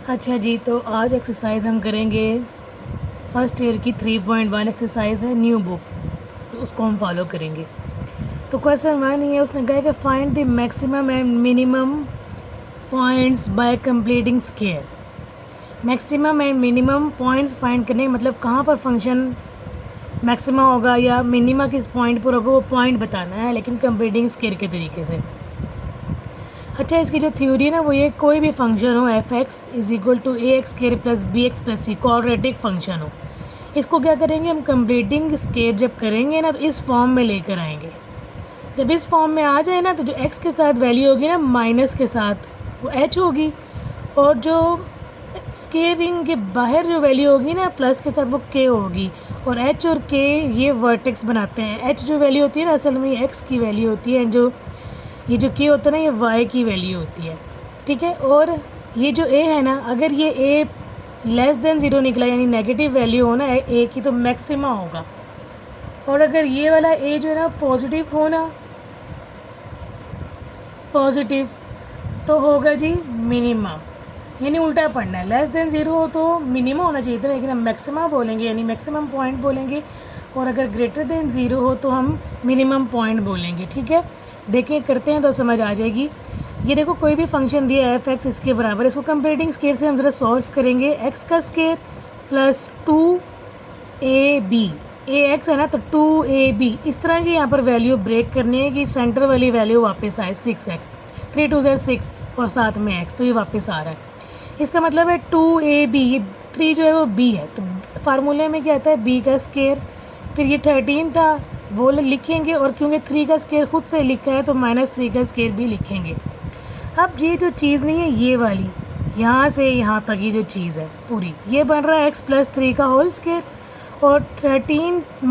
अच्छा जी, तो आज एक्सरसाइज हम करेंगे फर्स्ट ईयर की 3.1 एक्सरसाइज है न्यू बुक, तो उसको हम फॉलो करेंगे। तो क्वेश्चन 1 ये उसने कहा कि find the maximum and minimum points bye completing square. Maximum and minimum points find करने मतलब कहाँ पर फंक्शन मैक्सिमा होगा या मिनिमा किस पॉइंट पर होगा, वो पॉइंट बताना है, लेकिन कंप्लीटिंग स्क्वायर के तरीके से। अच्छा, इसकी जो थ्योरी है ना वो ये, कोई भी फंक्शन हो f x is equal to a x square plus b x plus c, quadratic function हो, इसको क्या करेंगे हम, कंप्लीटिंग स्क्वायर जब करेंगे ना तो इस फॉर्म में लेकर आएंगे। जब इस फॉर्म में आ जाए ना तो जो एक्स के साथ वैल्यू होगी ना माइनस के साथ वो एच होगी, और जो स्क्वायरिंग के बाहर जो वैल्यू होगी ना प्लस के साथ वो के होगी। और एच और के ये वर्टेक्स बनाते हैं। एच जो वैल्यू होती है ना असल में ये एक्स की वैल्यू होती है, जो ये जो के होता है ना ये वाई की वैल्यू होती है, ठीक है। और ये जो ए है ना, अगर ये ए लेस देन ज़ीरो निकला यानी नेगेटिव वैल्यू हो ना ए की तो मैक्सिमा होगा, और अगर ये वाला ए जो है ना पॉजिटिव हो ना, पॉजिटिव, तो होगा जी मिनिमा, यानी उल्टा पढ़ना है। लेस देन ज़ीरो हो तो मिनिमा होना चाहिए था, लेकिन हम मैक्सिमा बोलेंगे यानी मैक्सिमम पॉइंट बोलेंगे, और अगर ग्रेटर देन ज़ीरो हो तो हम मिनिमम पॉइंट बोलेंगे, ठीक है। देखें करते हैं तो समझ आ जाएगी। ये देखो कोई भी फंक्शन दिया है एफ एक्स इसके बराबर है, इसको कंप्लीटिंग स्क्वायर से हम ज़रा सॉल्व करेंगे। एक्स का स्क्वायर प्लस 2ab, ए एक्स है ना तो 2ab, इस तरह की यहाँ पर वैल्यू ब्रेक करनी है कि सेंटर वाली वैल्यू वापस आए 6x, 3 2 6 और साथ में x, तो ये वापस आ रहा है। इसका मतलब है 2ab, ये 3 जो है वो b है, तो फार्मूले में क्या आता है b का स्क्वायर, फिर ये 13 था वो लिखेंगे, और क्योंकि 3 का स्क्वायर खुद से लिखा है तो -3 का स्क्वायर भी लिखेंगे। अब ये जो चीज़ नहीं है ये वाली, यहाँ से यहाँ तक ये जो चीज़ है पूरी, ये बन रहा है x + 3 का होल स्क्वायर, और 13 -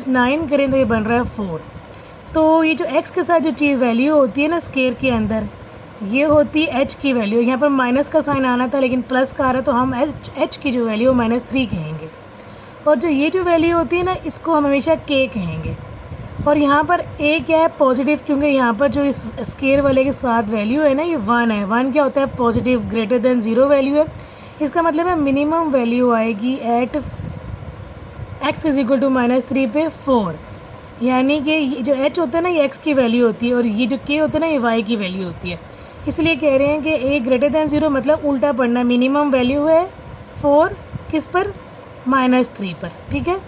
9 करें तो ये बन रहा है 4। तो ये जो x के साथ जो चीज़ वैल्यू होती है ना स्क्वायर के अंदर, ये होती है h की वैल्यू। यहाँ पर माइनस का साइन आना था लेकिन प्लस का आ रहा है, तो हम h की जो वैल्यू -3 कहेंगे, और जो ये जो वैल्यू होती है ना इसको हम हमेशा k कहेंगे। और यहाँ पर a क्या है, पॉजिटिव, क्योंकि यहाँ पर जो इस स्क्वायर वाले के साथ वैल्यू है ना ये 1 है। 1 क्या होता है, positive, greater than zero value है। इसका मतलब है मिनिमम वैल्यू आएगी at x is equal to -3 पे 4, यानी कि ये जो h होता है ना ये x की वैल्यू होती है, और ये जो k होता है ना ये y की वैल्यू होती है। इसलिए कह रहे हैं कि a ग्रेटर देन ज़ीरो मतलब उल्टा पढ़ना, मिनिमम वैल्यू है 4 किस पर, -3 पर, ठीक है।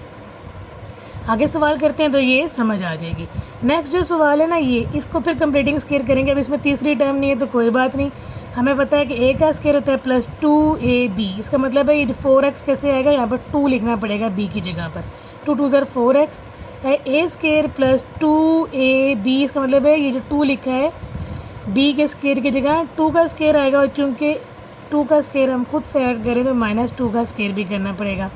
आगे सवाल करते हैं तो ये समझ आ जाएगी। नेक्स्ट जो सवाल है ना ये, इसको फिर कंप्लीटिंग स्क्वायर करेंगे। अब इसमें तीसरी टर्म नहीं है तो कोई बात नहीं, हमें पता है कि a का स्क्वायर होता है प्लस 2ab, इसका मतलब है ये 4x कैसे आएगा, यहाँ पर 2 लिखना पड़ेगा b की जगह पर, 2 2 4x, a square plus 2ab, इसका मतलब है ये जो 2 लिखा है b के स्क्वायर की जगह 2 का स्क्वायर आएगा, और क्योंकि 2 का स्क्वायर हम खुद से ऐड करें तो -2 का स्क्वायर भी करना पड़ेगा।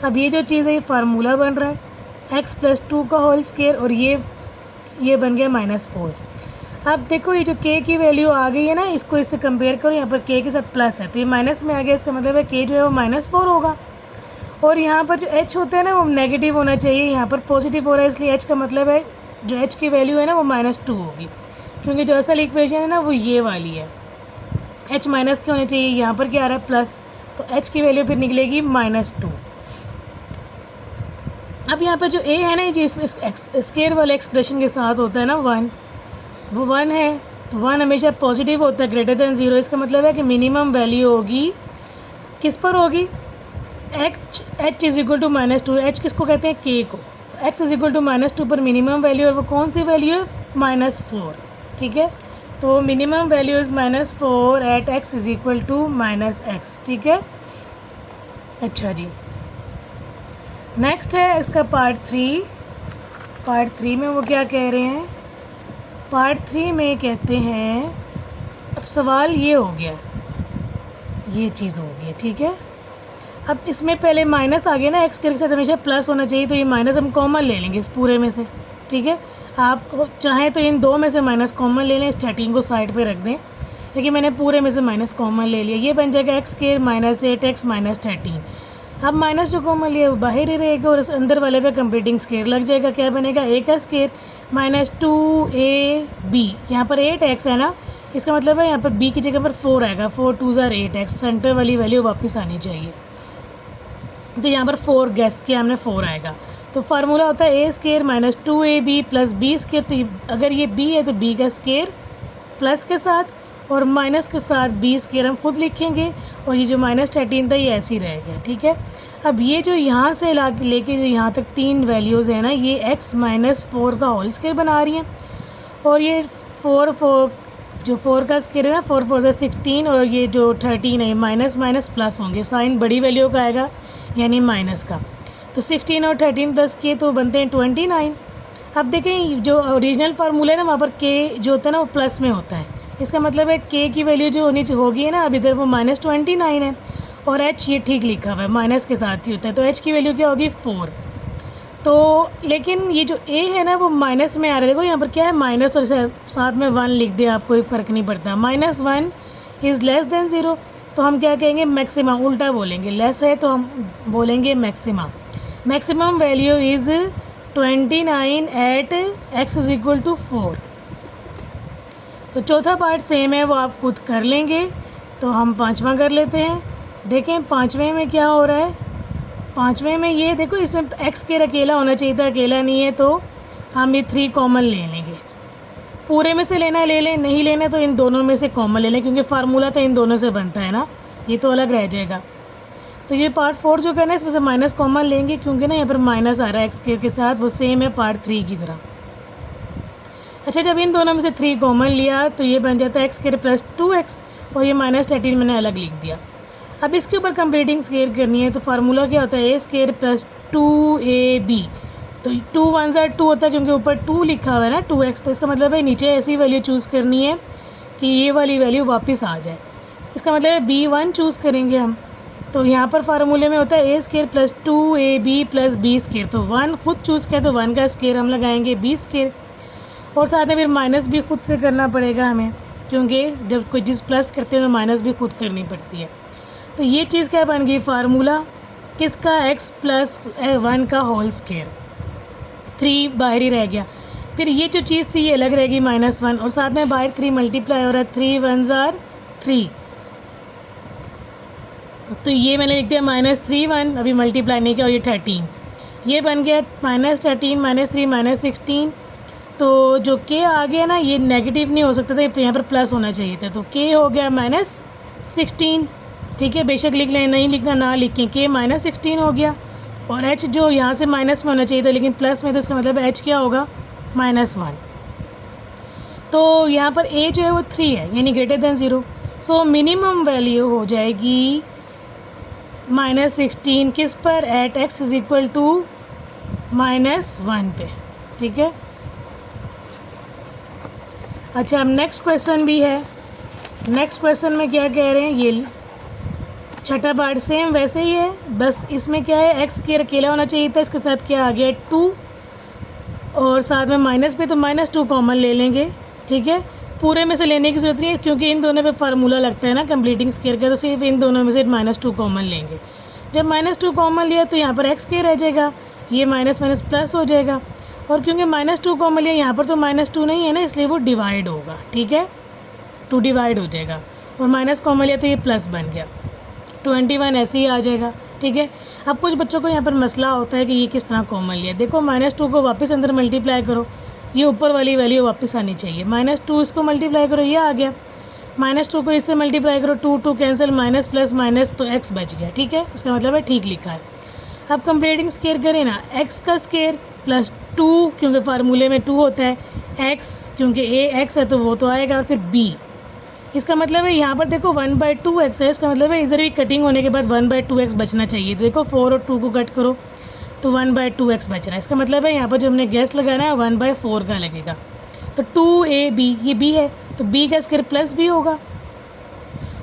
अब ये जो चीज़ है ये फार्मूला बन रहा है x + 2 का होल स्क्वायर, और ये बन गया -4। अब देखो ये जो k की वैल्यू आ गई है ना, इसको इससे कंपेयर करो, यहाँ पर k के साथ प्लस है तो ये माइनस में आ गया, इसका मतलब है k जो है वो -4 होगा। और यहाँ पर जो h होता है ना वो नेगेटिव होना चाहिए, यहाँ पर पॉजिटिव हो रहा है, इसलिए h का मतलब है जो h की वैल्यू है ना वो -2 होगी, क्योंकि जो असल इक्वेशन है ना वो ये वाली है, h माइनस के होने चाहिए, यहाँ पर क्या आ रहा है प्लस, तो h की वैल्यू फिर निकलेगी -2। अब यहाँ पर जो a है ना जो स्क्वायर वाले एक्सप्रेशन के साथ होता है ना 1, वो 1 है, तो 1 हमेशा पॉजिटिव होता है ग्रेटर देन ज़ीरो। इसका मतलब है कि मिनिमम वैल्यू होगी किस पर होगी, h is equal to -2, h किसको कहते हैं, k को, तो x इज इक्वल टू -2 पर मिनिमम वैल्यू, और वो कौन सी वैल्यू है, -4, ठीक है। तो minimum value is -4 at x is equal to -x, ठीक है। अच्छा जी, नेक्स्ट है इसका पार्ट 3। पार्ट 3 में वो क्या कह रहे हैं, पार्ट 3 में कहते हैं, अब सवाल ये हो गया, ये चीज़ हो गई, ठीक है। अब इसमें पहले माइनस आ गया ना, एक्स के साथ हमेशा प्लस होना चाहिए, तो ये माइनस हम कॉमन ले लेंगे इस पूरे में से, ठीक है। आप चाहें तो इन दो में से माइनस कॉमन ले लें, इस 13 को साइड पे रख दें, लेकिन मैंने पूरे में से माइनस कॉमन ले लिया, ये बन जाएगा एक्स स्क्वायर -8x - 13। अब माइनस जो कॉमन लिया वो बाहर ही रहेगा, और इस अंदर वाले पे कंप्लीटिंग स्क्वायर लग जाएगा, क्या बनेगा, a का स्क्वायर -2ab, यहाँ पर 8x है ना, इसका मतलब है यहाँ पर b की जगह पर 4 आएगा, 4 2 ज़ार 8x, सेंटर वाली वैल्यू वापस आनी चाहिए। तो यहाँ पर 4 गैस किया हमने, 4 आएगा। तो फार्मूला होता है a² minus 2ab plus b²। तो अगर ये b है तो b का स्केयर प्लस के साथ, और माइनस के साथ b² हम खुद लिखेंगे, और ये जो -13 था ये ऐसे ही रह गया, ठीक है। अब ये जो यहाँ से लेके जो यहाँ तक 3 वैल्यूज़ है ना, ये x माइनस 4 का होल स्केयर बना रही हैं, और ये 4 जो 4 का स्केयर है ना, 4 4 16, और ये जो 13 है माइनस माइनस प्लस होंगे, साइन बड़ी वैल्यू का आएगा यानी माइनस का। तो 16 और 13 प्लस के तो बनते हैं 29। अब देखें जो ओरिजिनल फार्मूला है ना, वहाँ पर k जो होता है ना वो प्लस में होता है, इसका मतलब है k की वैल्यू जो होगी है ना, अब इधर वो -29 है, और h ये ठीक लिखा हुआ है माइनस के साथ ही होता है, तो h की वैल्यू क्या होगी 4। तो लेकिन ये जो a है ना वो माइनस में आ रहा है, देखो यहाँ पर क्या है माइनस, और साथ में 1 लिख दें आप, कोई फ़र्क नहीं पड़ता। -1 इज़ लेस देन 0, तो हम क्या कहेंगे मैक्सिमा, उल्टा बोलेंगे, लेस है तो हम बोलेंगे maxima. Maximum value is 29 at x = 4। तो चौथा पार्ट सेम है, वो आप खुद कर लेंगे। तो हम पांचवा कर लेते हैं। देखें पांचवें में क्या हो रहा है। पांचवें में ये देखो, इसमें x² अकेला होना चाहिए था, अकेला नहीं है, तो हम ये 3 कॉमन ले लेंगे। पूरे में से लेना है ले लें, नहीं लेना तो इन दोनों में से कॉमन ले लें, क्योंकि फार्मूला तो इन दोनों से बनता है ना, ये तो अलग रह जाएगा। तो ये पार्ट 4 जो करना है इसमें से माइनस कॉमन लेंगे, क्योंकि ना यहाँ पर माइनस आ रहा है x² के साथ, वो सेम है पार्ट 3 की तरह। अच्छा, जब इन दोनों में से 3 कॉमन लिया तो ये बन जाता है x² प्लस 2x, और ये -13 मैंने अलग लिख दिया। अब इसके ऊपर कंप्लीटिंग स्केयर करनी है, तो फार्मूला क्या होता है a² प्लस 2ab। तो 2 1 ज़ार 2 होता है, क्योंकि ऊपर 2 लिखा हुआ है ना 2x, तो इसका मतलब है नीचे ऐसी वैल्यू चूज़ करनी है कि ये वाली वैल्यू वापस आ जाए। इसका मतलब है b1 चूज़ करेंगे हम। तो यहाँ पर फार्मूले में होता है a² plus 2ab plus b²। तो 1 खुद चूज़ किया तो 1 का स्केयर हम लगाएंगे b², और साथ में फिर माइनस भी खुद से करना पड़ेगा हमें, क्योंकि जब कोई चीज़ प्लस करते हैं तो माइनस भी खुद करनी पड़ती है। तो ये चीज़ क्या बन गई फार्मूला किसका, x प्लस 1 का होल स्केयर। 3 बाहर ही रह गया, फिर ये जो चीज़ थी ये अलग रहेगी -1, और साथ में बाहर 3 मल्टीप्लाई हो रहा है, 3 1 ज़ार 3। तो ये मैंने लिख दिया -3 अभी मल्टीप्लाई नहीं किया, और ये 13, ये बन गया -13 -3 -16। तो जो k आ गया ना ये नेगेटिव नहीं हो सकता था, यहाँ पर प्लस होना चाहिए था, तो k हो गया -16। ठीक है, बेशक लिख लें, नहीं लिखना ना लिखें, k -16 हो गया, और h जो यहाँ से माइनस में होना चाहिए था लेकिन प्लस में, तो इसका मतलब h क्या होगा -1। तो यहाँ पर a जो है वो 3 है, यानी ग्रेटर देन 0। सो मिनिमम वैल्यू हो जाएगी -16 किस पर, एट x = -1 पे। ठीक है, अच्छा अब नेक्स्ट क्वेश्चन भी है। नेक्स्ट क्वेश्चन में क्या कह रहे हैं, ये छठा पार्ट सेम वैसे ही है, बस इसमें क्या है x² अकेला होना चाहिए था, इसके साथ क्या आ गया 2, और साथ में माइनस पे तो -2 कॉमन ले लेंगे। ठीक है, पूरे में से लेने की जरूरत नहीं है, क्योंकि इन दोनों पे फार्मूला लगता है ना कंप्लीटिंग स्केयर का, तो सिर्फ इन दोनों में से -2 कॉमन लेंगे। जब -2 कॉमन लिया तो यहाँ पर x² रह जाएगा, ये माइनस माइनस प्लस हो जाएगा, और क्योंकि -2 कॉमन लिया यहाँ पर तो -2 नहीं है ना, इसलिए वो डिवाइड होगा। ठीक है, 2 डिवाइड हो जाएगा, और माइनस कॉमन लिया तो ये प्लस बन गया, 21 ऐसे ही आ जाएगा। ठीक है, अब कुछ बच्चों को यहाँ पर मसला होता है कि ये किस तरह कॉमन लिया। देखो -2 को वापस अंदर मल्टीप्लाई करो, ये ऊपर वाली वैल्यू वापस आनी चाहिए। -2 इसको मल्टीप्लाई करो, ये आ गया, -2 को इससे मल्टीप्लाई करो, 2 2 कैंसिल, माइनस प्लस माइनस, तो x बच गया। ठीक है, इसका मतलब है ठीक लिखा है। अब कंप्लीटिंग स्केयर करें ना, x का स्केयर प्लस 2, क्योंकि फार्मूले में 2 होता है, x क्योंकि a x है तो वो तो आएगा, और फिर b। इसका मतलब है यहाँ पर देखो 1/2x है, इसका मतलब है इधर भी कटिंग होने के बाद 1/2x बचना चाहिए। तो देखो 4 और 2 को कट करो तो 1/2x बच रहा है, इसका मतलब है यहाँ पर जो हमने गैस लगाना है 1/4 का लगेगा। तो 2ab ये b है, तो b का स्केयर प्लस b होगा,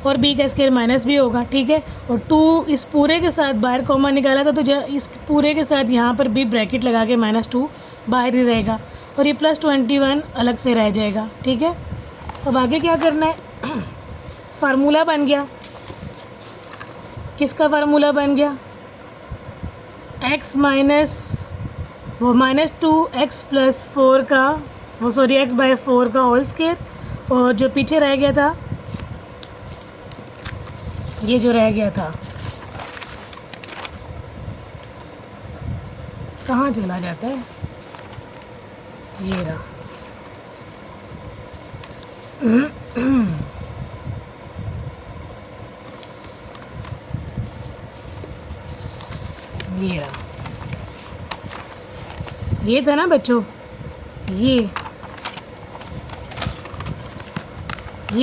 और b का स्केयर माइनस b होगा। ठीक है, और 2 इस पूरे के साथ बाहर कॉमन निकाला था, तो इस पूरे के साथ यहाँ पर भी ब्रैकेट लगा के -2 बाहर ही रहेगा, और ये +21 अलग से रह जाएगा। ठीक है, अब आगे क्या करना है, फार्मूला बन गया, किसका फार्मूला बन गया, x माइनस वो -2x + 4 का, वो सॉरी x/4 का होल स्केयर, और जो पीछे रह गया था, ये जो रह गया था कहाँ चला जाता है, ये रहा। ये रहा, ये था ना बच्चों, ये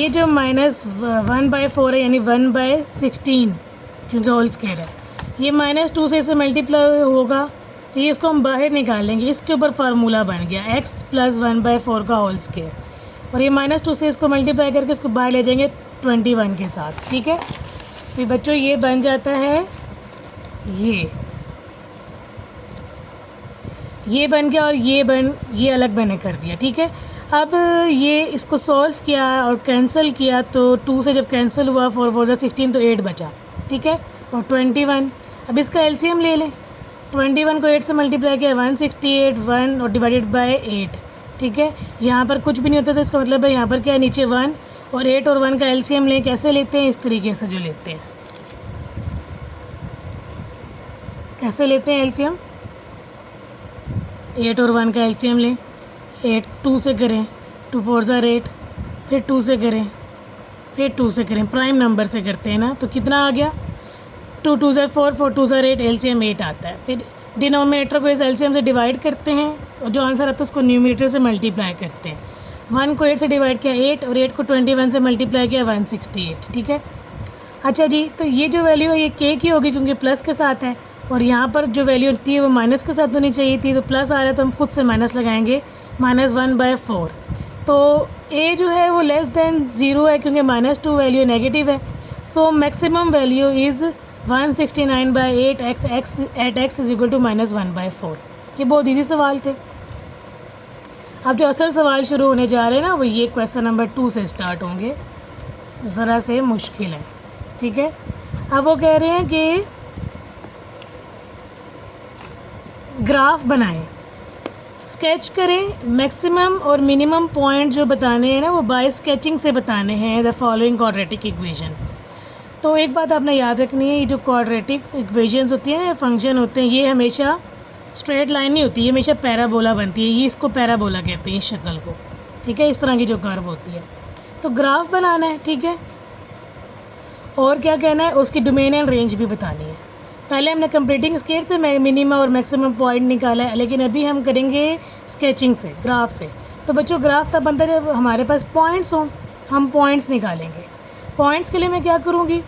जो -1/4 है यानी 1/16, क्योंकि होल स्क्वायर है, ये -2 से इसे मल्टीप्लाई होगा तो ये इसको हम बाहर निकालेंगे। इसके ऊपर फार्मूला बन गया x + 1/4 का होल स्क्वायर, और ये -2 से इसको मल्टीप्लाई करके इसको बाहर ले जाएंगे 21 के साथ। ठीक है, तो बच्चों ये बन जाता है, ये बन गया और ये अलग मैंने कर दिया। ठीक है, अब ये इसको सॉल्व किया और कैंसिल किया तो 2 से जब कैंसिल हुआ 4 4 16 तो 8 बचा। ठीक है, और 21, अब इसका एलसीएम ले लें। 21 को 8 से मल्टीप्लाई किया 168, 1 और डिवाइडेड बाय 8। ठीक है, यहाँ पर कुछ भी नहीं होता तो इसका मतलब है यहाँ पर क्या है, नीचे 1 और 8 और 1 का एलसीएम लें। कैसे लेते हैं, इस तरीके से जो लेते हैं, कैसे लेते हैं एलसीएम, 8 और 1 का एलसीएम लें। 8 2 से करें, 2 4 ज़ा 8, फिर 2 से करें, फिर 2 से करें, प्राइम नंबर से करते हैं ना, तो कितना आ गया, 2 2 ज़ा 4, 4 2 ज़ा 8, एलसीएम 8 आता है। फिर डिनोमिनेटर को इस एलसीएम से डिवाइड करते हैं और जो आंसर आता है उसको न्यूमरेटर से मल्टीप्लाई करते हैं। 1 को 8 से डिवाइड किया 8 और 8 को 21 से मल्टीप्लाई किया 168। ठीक है, अच्छा जी, तो ये जो वैल्यू है ये के की होगी क्योंकि प्लस के साथ है, और यहाँ पर जो वैल्यू होती है वो माइनस के साथ होनी चाहिए थी, तो प्लस आ रहा है तो हम खुद से माइनस लगाएंगे, -1/4। तो ए जो है वो लेस देन 0 है क्योंकि -2 वैल्यू नेगेटिव है। So maximum value is 169/8 x = -1/4। ये बहुत ईजी सवाल थे। अब जो असल सवाल शुरू होने जा रहे हैं ना, वो ये क्वेश्चन नंबर 2 से स्टार्ट होंगे, ज़रा से मुश्किल है। ठीक है, अब वो कह रहे हैं कि ग्राफ बनाएं, स्केच करें, मैक्सिमम और मिनिमम पॉइंट जो बताने हैं ना वो बाय स्केचिंग से बताने हैं द फॉलोइंग क्वाड्रेटिक इक्वेशन। तो एक बात आपने याद रखनी है, ये जो क्वाड्रेटिक इक्वेशंस होती हैं, फंक्शन होते हैं, ये हमेशा स्ट्रेट लाइन नहीं होती, ये हमेशा पैराबोला बनती है। ये इसको पैराबोला कहते हैं इस शक्ल को। ठीक है, इस तरह की जो कर्व होती है, तो ग्राफ बनाना है। ठीक है, और क्या कहना है, उसकी डोमेन एंड रेंज भी बतानी है। पहले हमने कंप्लीटिंग स्केच से मिनिमम और मैक्सिमम पॉइंट निकाला है, लेकिन अभी हम करेंगे स्केचिंग से, ग्राफ से। तो बच्चों ग्राफ तब बनता है जब हमारे पास पॉइंट्स हों, हम पॉइंट्स निकालेंगे। पॉइंट्स के लिए मैं क्या करूँगी,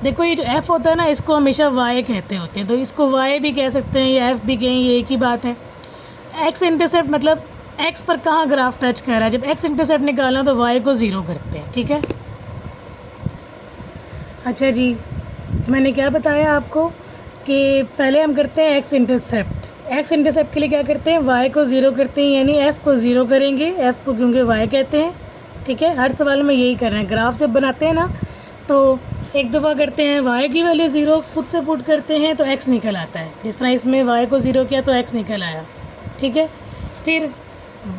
देखो ये जो एफ़ होता है ना, इसको हमेशा वाई कहते होते हैं, तो इसको वाई भी कह सकते हैं या एफ़ भी कहें, ये एक ही बात है। एक्स इंटरसेप्ट मतलब एक्स पर कहाँ ग्राफ टच कर रहा है, जब एक्स इंटरसेप्ट निकालना तो वाई को 0 करते हैं। ठीक है, अच्छा जी, मैंने क्या बताया आपको कि पहले हम करते हैं एक्स इंटरसेप्ट। एक्स इंटरसेप्ट के लिए क्या करते हैं, वाई को 0 करते हैं, यानी एफ़ को 0 करेंगे, एफ़ को क्योंकि वाई कहते हैं। ठीक है, हर सवाल में यही कर रहे हैं। ग्राफ जब बनाते हैं ना तो एक दफ़ा करते हैं वाई की वैल्यू 0 खुद से पुट करते हैं तो एक्स निकल आता है, जिस तरह इसमें वाई को 0 किया तो एक्स निकल आया। ठीक है, फिर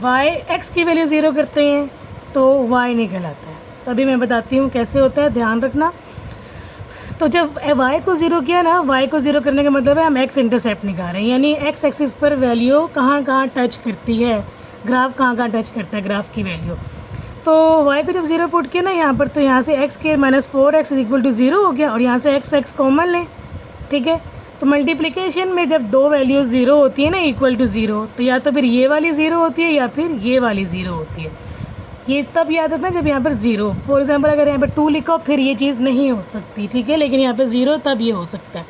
वाई एक्स की वैल्यू 0 करते हैं तो वाई निकल आता है। तो अभी मैं बताती हूँ कैसे होता है, ध्यान रखना। तो जब वाई को 0 किया ना, वाई को 0 करने का मतलब है हम एक्स इंटरसेप्ट निकाल रहे हैं, यानी एक्स एक्सिस पर वैल्यू कहाँ कहाँ टच करती है, ग्राफ कहाँ कहाँ टच करता है ग्राफ की वैल्यू। तो वाई को जब 0 पुट किया ना यहाँ पर, तो यहाँ से एक्स के -4x = 0 हो गया, और यहाँ से एक्स कॉमन लें। ठीक है, तो मल्टीप्लिकेशन में जब दो वैल्यूज़ 0 होती है ना =0, तो या तो फिर ये वाली 0 होती है या फिर ये वाली 0 होती है। ये तब याद रखना जब यहाँ पर 0, फॉर एग्जांपल अगर यहाँ पर 2 लिखो फिर ये चीज़ नहीं हो सकती। ठीक है, लेकिन यहाँ पर 0 तब ये हो सकता है।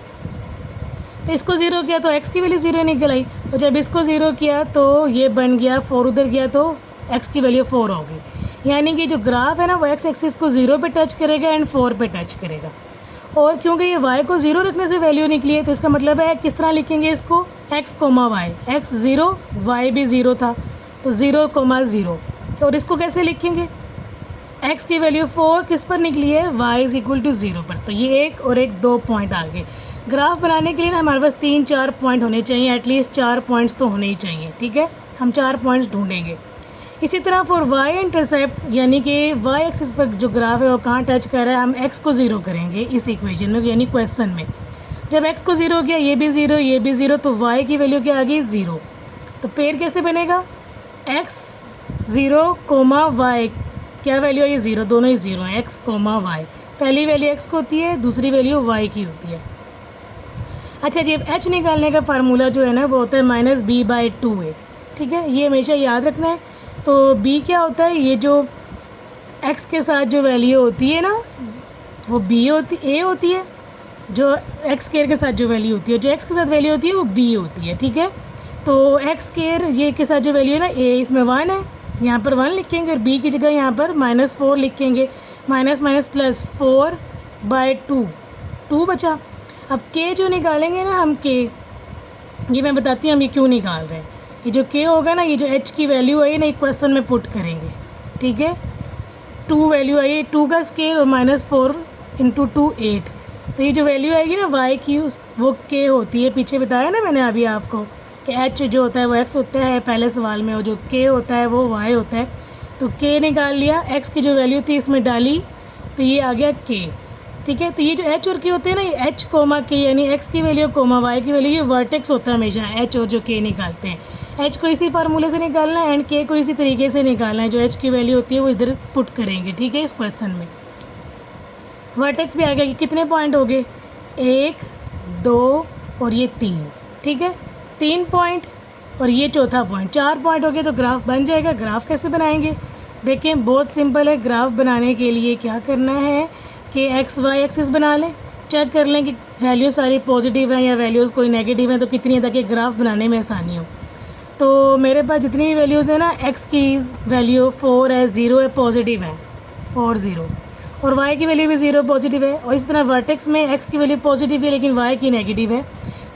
तो इसको 0 किया तो x की वैल्यू 0 निकल आई, और जब इसको 0 किया तो ये बन गया 4, उधर गया तो x की वैल्यू 4 होगी। यानी कि जो ग्राफ है ना वो x एक्सिस को 0 पे टच करेगा एंड 4 पे टच करेगा। और क्योंकि ये y को 0 रखने से वैल्यू निकली है, तो इसका मतलब है किस तरह लिखेंगे इसको, x, y, x 0, y भी 0 था तो 0, 0। और इसको कैसे लिखेंगे, x की वैल्यू 4 किस पर निकली है, y = 0 पर। तो ये एक और एक 2 पॉइंट आ गए। ग्राफ बनाने के लिए ना हमारे पास 3-4 पॉइंट होने चाहिए, एटलीस्ट 4 पॉइंट्स तो होने ही चाहिए। ठीक है, हम 4 पॉइंट्स ढूंढेंगे। इसी तरह फॉर वाई इंटरसेप्ट यानी कि वाई एक्सिस पर जो ग्राफ है वो कहाँ टच कर रहा है, हम एक्स को ज़ीरो करेंगे इस इक्वेशन में यानी क्वेश्चन में। जब एक्स को ज़ीरो किया, ये भी ज़ीरो ये भी ज़ीरो, तो वाई की वैल्यू क्या आ गई, ज़ीरो। तो पेयर कैसे बनेगा, एक्स ज़ीरो कोमा वाई, क्या वैल्यू है ये, ज़ीरो, दोनों ही ज़ीरो हैं, एक्स कोमा वाई। पहली वैल्यू एक्स को होती है, दूसरी वैल्यू वाई की होती है। अच्छा जी, अब एच निकालने का फार्मूला जो है ना वो होता है -b/2 है, ठीक है, ये हमेशा याद रखना है। तो b क्या होता है, ये जो x के साथ जो वैल्यू होती है ना वो b होती a होती है, जो एक्स स्केयर के साथ जो वैल्यू होती है, जो x के साथ वैल्यू होती है वो b होती है, ठीक है। तो एक्स स्केयर ये के साथ जो वैल्यू है ना a, इसमें 1 है, यहाँ पर 1 लिखेंगे और b की जगह यहाँ पर -4 लिखेंगे, माइनस माइनस प्लस 4/2, 2 बचा। अब k जो निकालेंगे ना हम k, ये मैं बताती हूँ हम ये क्यों निकाल रहे हैं। ये जो k होगा ना, ये जो h की वैल्यू आई ना, एक क्वेश्चन में पुट करेंगे, ठीक है। 2 वैल्यू आई, 2 का स्केयर और -4 × 2 8, तो ये जो वैल्यू आएगी ना y की वो k होती है। पीछे बताया ना मैंने अभी आपको कि h जो होता है वो x होता है पहले सवाल में, और जो k होता है वो y होता है। तो k निकाल लिया, x की जो वैल्यू थी इसमें डाली, तो ये आ गया k, ठीक है। तो ये जो h और k होते हैं ना, ये h कोमा k यानी x की वैल्यू कोमा y की वैल्यू, ये वर्टेक्स होता है हमेशा h और जो k निकालते हैं। h को इसी फार्मूले से निकालना है एंड k को इसी तरीके से निकालना है, जो h की वैल्यू होती है वो इधर पुट करेंगे, ठीक है, इस क्वेश्चन में। वर्टेक्स भी आ गया कि कितने पॉइंट हो गए, 1 2 और ये 3, ठीक है, 3 पॉइंट और ये चौथा पॉइंट, 4 पॉइंट हो गए। तो ग्राफ बन जाएगा। ग्राफ कैसे बनाएंगे, देखें बहुत सिंपल है। ग्राफ बनाने के लिए क्या करना है कि एक्स वाई एक्सिस बना लें, चेक कर लें कि वैल्यू सारी पॉजिटिव हैं या वैल्यूज़ कोई नेगेटिव हैं, तो कितनी है, ताकि ग्राफ बनाने में आसानी हो। तो मेरे पास जितनी भी वैल्यूज़ हैं ना, एक्स की वैल्यू 4 है, 0 है, पॉजिटिव है, 4 0, और वाई की वैल्यू भी 0 पॉजिटिव है। और इस तरह वर्टेक्स में एक्स की वैल्यू पॉजिटिव है लेकिन वाई की नेगेटिव है,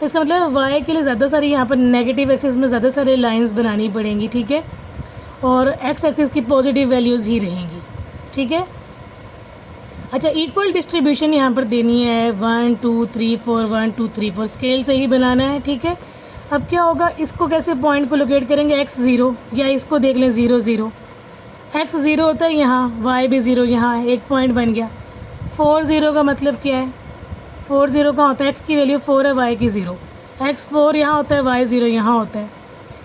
तो इसका मतलब वाई के लिए ज़्यादा सारी यहाँ पर नेगेटिव एक्सिस में ज़्यादा सारे लाइंस बनानी पड़ेंगी, ठीक है, और एक्स एक्सिस की पॉजिटिव वैल्यूज़ ही रहेंगी, ठीक है। अच्छा, इक्वल डिस्ट्रीब्यूशन यहाँ पर देनी है, 1 2 3 4 1 2 3 4, स्केल से ही बनाना है, ठीक है। अब क्या होगा, इसको कैसे पॉइंट को लोकेट करेंगे, x 0, या इसको देख लें 0 0, x 0 होता है यहाँ, y भी 0 यहाँ है, एक पॉइंट बन गया। 4 0 का मतलब क्या है, 4 0 कहाँ होता है, x की वैल्यू 4 है, y की 0, x 4 यहाँ होता है, y 0 यहाँ होता है।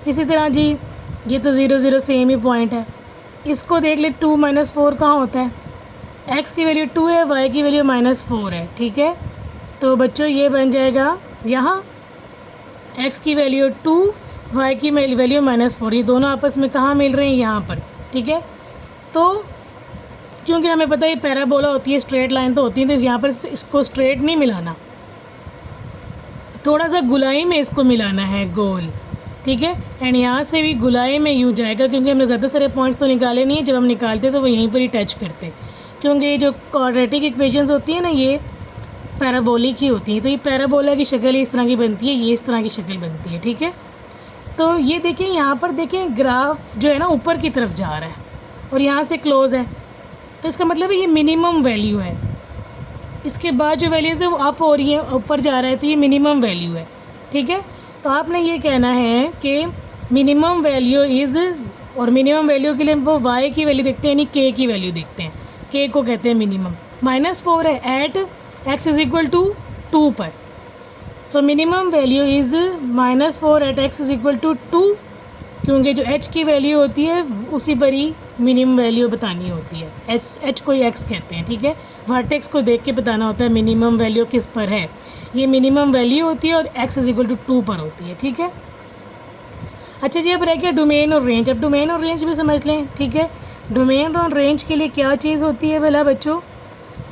इसी तरह जी ये तो 0 0 सेम ही पॉइंट है। इसको देख ले, 2 - 4 कहाँ होता है, x की वैल्यू 2 है, y की वैल्यू -4 है, ठीक है। तो बच्चों ये बन जाएगा यहाँ x की वैल्यू 2, y की वैल्यू -4, ये दोनों आपस में कहाँ मिल रहे हैं, यहाँ पर, ठीक है। तो क्योंकि हमें पता है पैराबोला होती है, स्ट्रेट लाइन तो होती है, तो यहाँ पर इसको स्ट्रेट नहीं मिलाना, थोड़ा सा गुलाई में इसको मिलाना है, गोल, ठीक है। एंड यहाँ से भी गुलाई में यूँ जाएगा, क्योंकि हमने ज़्यादा सारे पॉइंट्स तो निकाले नहीं है, जब हम निकालते तो वो यहीं पर ही टच करते, क्योंकि ये जो क्वाड्रेटिक इक्वेशंस होती है ना, ये पैराबोलिक ही होती हैं। तो ये पैराबोला की शक्ल इस तरह की बनती है, ये इस तरह की शक्ल बनती है, ठीक है। तो ये देखें, यहाँ पर देखें ग्राफ जो है ना ऊपर की तरफ जा रहा है और यहाँ से क्लोज़ है, तो इसका मतलब है ये मिनिमम वैल्यू है। इसके बाद जो वैल्यूज़ है वो अप हो रही है, ऊपर जा रहा है, तो ये मिनिमम वैल्यू है, ठीक है। तो आपने ये कहना है कि मिनिमम वैल्यू इज़, और मिनिमम वैल्यू के लिए वो वाई की वैल्यू देखते हैं, यानी के की वैल्यू देखते हैं, के को कहते हैं मिनिमम। -4 है एट x = 2 पर, so minimum value is -4 at x = 2, क्योंकि जो h की वैल्यू होती है उसी पर ही मिनिमम वैल्यू बतानी होती है, h को ही x कहते हैं, ठीक है। वर्टेक्स को देख के बताना होता है मिनिमम वैल्यू किस पर है, ये मिनिमम वैल्यू होती है और x = 2 पर होती है, ठीक है। अच्छा जी, अब रह गया डोमेन और रेंज। अब डोमेन और रेंज भी समझ लें, ठीक है। डोमेन और रेंज के लिए क्या चीज़ होती है भला बच्चों,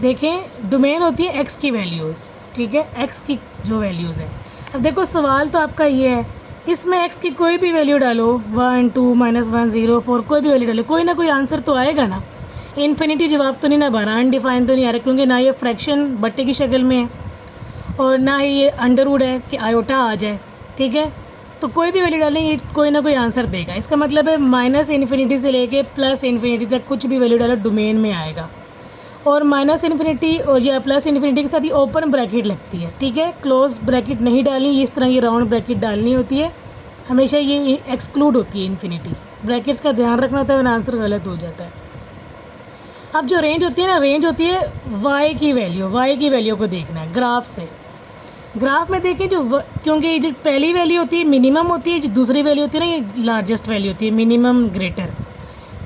देखें, डोमेन होती है x की वैल्यूज़, ठीक है, x की जो वैल्यूज़ है। अब देखो सवाल तो आपका ये है, इसमें x की कोई भी वैल्यू डालो, 1 2 -1 0 4, कोई भी वैल्यू डालो, कोई ना कोई आंसर तो आएगा ना। इन्फिनिटी जवाब तो नहीं ना भरा, अनडिफाइन तो नहीं आ रहा, क्योंकि ना ये फ्रैक्शन बट्टे की शक्ल में है और ना ही ये अंडरवुड है कि आयोटा आ जाए, ठीक है। तो कोई भी वैल्यू डालें, ये कोई ना कोई आंसर देगा। इसका मतलब है -इन्फिनिटी से लेके +इन्फिनिटी तक कुछ भी वैल्यू डालो डोमेन में आएगा, और -इन्फिनिटी और या +इन्फिनिटी के साथ ही ओपन ब्रैकेट लगती है, ठीक है। क्लोज ब्रैकेट नहीं डालनी, इस तरह की राउंड ब्रैकेट डालनी होती है, हमेशा ये एक्सक्लूड होती है इन्फिनिटी, ब्रैकेट्स का ध्यान रखना होता है, वरना आंसर गलत हो जाता है। अब जो रेंज होती है ना, रेंज होती है y की वैल्यू को देखना है ग्राफ से। ग्राफ में देखें क्योंकि ये जो पहली वैल्यू होती है मिनिमम होती है, जो दूसरी वैल्यू होती है ना ये लार्जेस्ट वैल्यू होती है, मिनिमम ग्रेटर।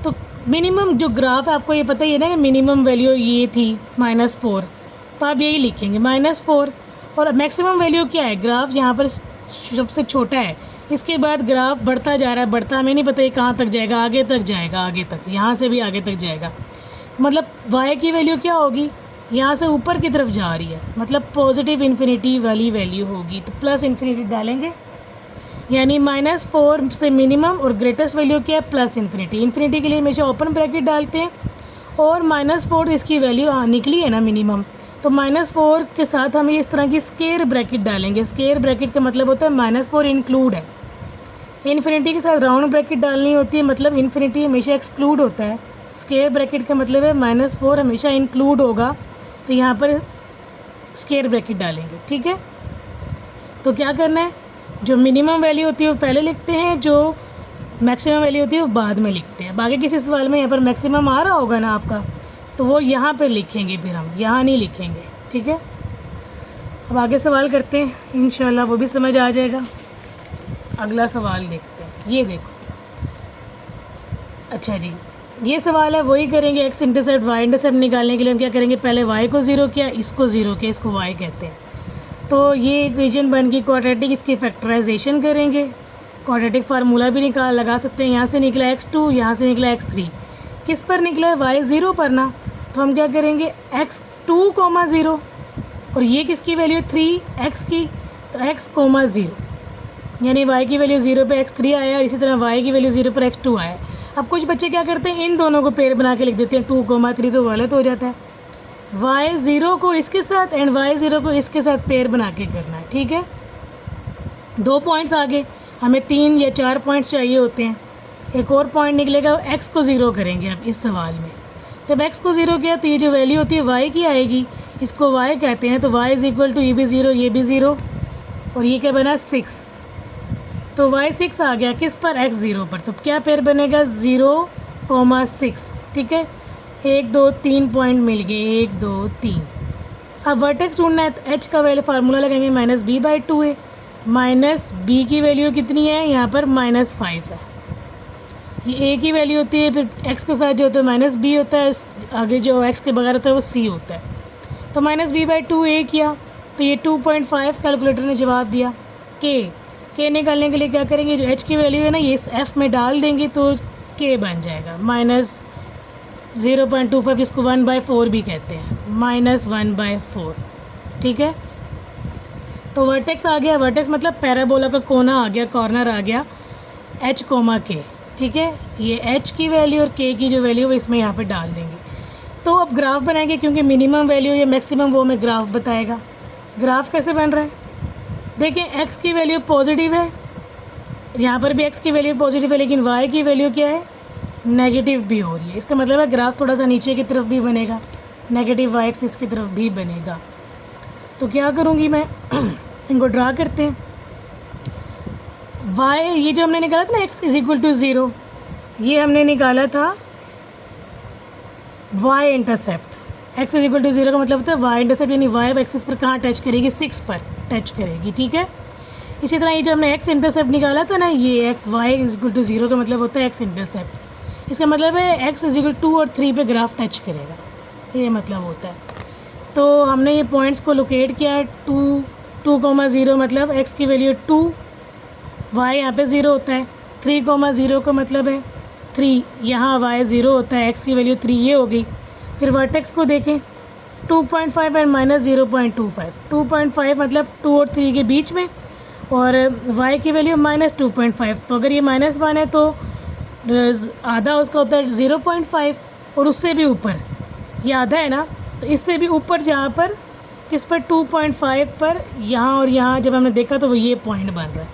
तो मिनिमम जो ग्राफ है आपको ये पता ही है ना कि मिनिमम वैल्यू ये थी -4, तो आप यही लिखेंगे -4। और मैक्सिमम वैल्यू क्या है, ग्राफ यहाँ पर सबसे छोटा है, इसके बाद ग्राफ बढ़ता जा रहा है, बढ़ता हमें नहीं पता ये कहाँ तक जाएगा, आगे तक जाएगा, आगे तक, यहाँ से भी आगे तक जाएगा। मतलब y की वैल्यू क्या होगी, यहाँ से ऊपर की तरफ जा रही है, मतलब पॉजिटिव इन्फिनिटी वाली वैल्यू होगी, तो प्लस इन्फिनिटी डालेंगे, यानी -4 से मिनिमम और ग्रेटेस्ट वैल्यू क्या है प्लस इन्फिनिटी। इन्फिनिटी के लिए हमेशा ओपन ब्रैकेट डालते हैं, और -4 इसकी वैल्यू निकली है ना मिनिमम, तो -4 के साथ हम इस तरह की स्केयर ब्रैकेट डालेंगे। स्केयर ब्रैकेट का मतलब होता है -4 इंक्लूड है, इन्फिनिटी के साथ राउंड ब्रैकेट डालनी होती है, मतलब इन्फिनिटी हमेशा एक्सक्लूड होता है। स्केयर ब्रैकेट का मतलब है -4 हमेशा इंक्लूड होगा, तो यहाँ पर स्केयर ब्रैकेट डालेंगे, ठीक है। तो क्या करना है, जो मिनिमम वैल्यू होती है वो पहले लिखते हैं, जो मैक्सिमम वैल्यू होती है वो बाद में लिखते हैं। बाकी किसी सवाल में यहाँ पर मैक्सिमम आ रहा होगा ना आपका, तो वो यहाँ पर लिखेंगे, फिर हम यहाँ नहीं लिखेंगे, ठीक है। अब आगे सवाल करते हैं, इंशाल्लाह वो भी समझ आ जाएगा। अगला सवाल देखते हैं, ये देखो। अच्छा जी, ये सवाल है वही करेंगे, एक्स इंटरसेप्ट वाई इंटरसेप्ट निकालने के लिए हम क्या करेंगे, पहले वाई को ज़ीरो किया, इसको ज़ीरो किया, इसको वाई कहते हैं। तो ये इक्वेशन बन गई क्वाड्रेटिक, इसकी फैक्टराइजेशन करेंगे, क्वाड्रेटिक फार्मूला भी लगा सकते हैं। यहाँ से निकला x2, यहाँ से निकला x3, किस पर निकला है, y0 पर ना, तो हम क्या करेंगे x2, 0, और ये किसकी वैल्यू है 3x की, तो x, 0, यानी y की वैल्यू 0 पे x3 आया, और इसी तरह y की वैल्यू 0 पर x2 आया। अब कुछ बच्चे क्या करते हैं, इन दोनों को पेयर बना के लिख देते हैं 2, 3, तो गलत हो जाता है। y0 को इसके साथ एंड y0 को इसके साथ पेयर बना के करना है, ठीक है। 2 पॉइंट्स आगे, हमें 3 या 4 पॉइंट्स चाहिए होते हैं। एक और पॉइंट निकलेगा, x को 0 करेंगे अब इस सवाल में। जब x को 0 किया तो ये जो वैल्यू होती है y की आएगी, इसको y कहते हैं, तो y = ये भी 0, ये भी 0, और ये क्या बना 6, तो y 6 आ गया किस पर, x 0 पर। तो क्या पेयर बनेगा 0, 6, ठीक है। 1, 2, 3 पॉइंट मिल गए, 1, 2, 3। अब वर्टेक्स ढूंढना है, तो h का वैल्यू फार्मूला लगाएंगे -b/2 है, -b की वैल्यू कितनी है, यहाँ पर -5 है, ये a की वैल्यू होती है, फिर x के साथ जो होता है -b होता है, आगे जो x के बगैर होता है वो c होता है। तो -b/2 a किया, तो ये 2.5 कैलकुलेटर ने जवाब दिया। k निकालने के लिए क्या करेंगे, जो h की वैल्यू है ना ये इस f में डाल देंगे, तो k बन जाएगा -0.25, जिसको 1/4 भी कहते हैं, -1/4, ठीक है। तो वर्टेक्स आ गया, वर्टेक्स मतलब पैराबोला का कोना आ गया, कॉर्नर आ गया, h, k, ठीक है। ये h की वैल्यू और k की जो वैल्यू है इसमें यहाँ पे डाल देंगे। तो अब ग्राफ बनाएंगे, क्योंकि मिनिमम वैल्यू या मैक्सिमम वो हमें ग्राफ बताएगा। ग्राफ कैसे बन रहा है, देखें x की वैल्यू पॉजिटिव है, यहाँ पर भी x की वैल्यू पॉजिटिव है, लेकिन y की वैल्यू क्या है, नेगेटिव भी हो रही है। इसका मतलब है ग्राफ थोड़ा सा नीचे की तरफ भी बनेगा, नेगेटिव y एक्सिस की तरफ भी बनेगा। तो क्या करूँगी मैं इनको ड्रा करते हैं। y, ये जो हमने निकाला था ना x = 0, ये हमने निकाला था y इंटरसेप्ट। x = 0 का मतलब होता है y इंटरसेप्ट, यानी y एक्सिस पर कहाँ टच करेगी, 6 पर टच करेगी, ठीक है। इसी तरह ये जो हमने x इंटरसेप्ट निकाला था ना, ये x, y = 0 का मतलब होता है x इंटरसेप्ट। इसका मतलब है x = 2 और 3 पे ग्राफ टच करेगा, ये मतलब होता है। तो हमने ये पॉइंट्स को लोकेट किया, 2, 0 मतलब x की वैल्यू 2, y यहाँ पे 0 होता है, 3, 0 का मतलब है 3, यहाँ y 0 होता है, x की वैल्यू 3, ये हो गई। फिर वर्टेक्स को देखें, 2.5 एंड -0.25, 2.5 मतलब 2 और 3 के बीच में, और y की वैल्यू -2.5, तो अगर ये -1 है तो आधा उसका होता है 0.5, और उससे भी ऊपर, ये आधा है ना, तो इससे भी ऊपर जहाँ पर किस पर 2.5 पर, यहाँ और यहाँ जब हमने देखा तो वो ये पॉइंट बन रहा है।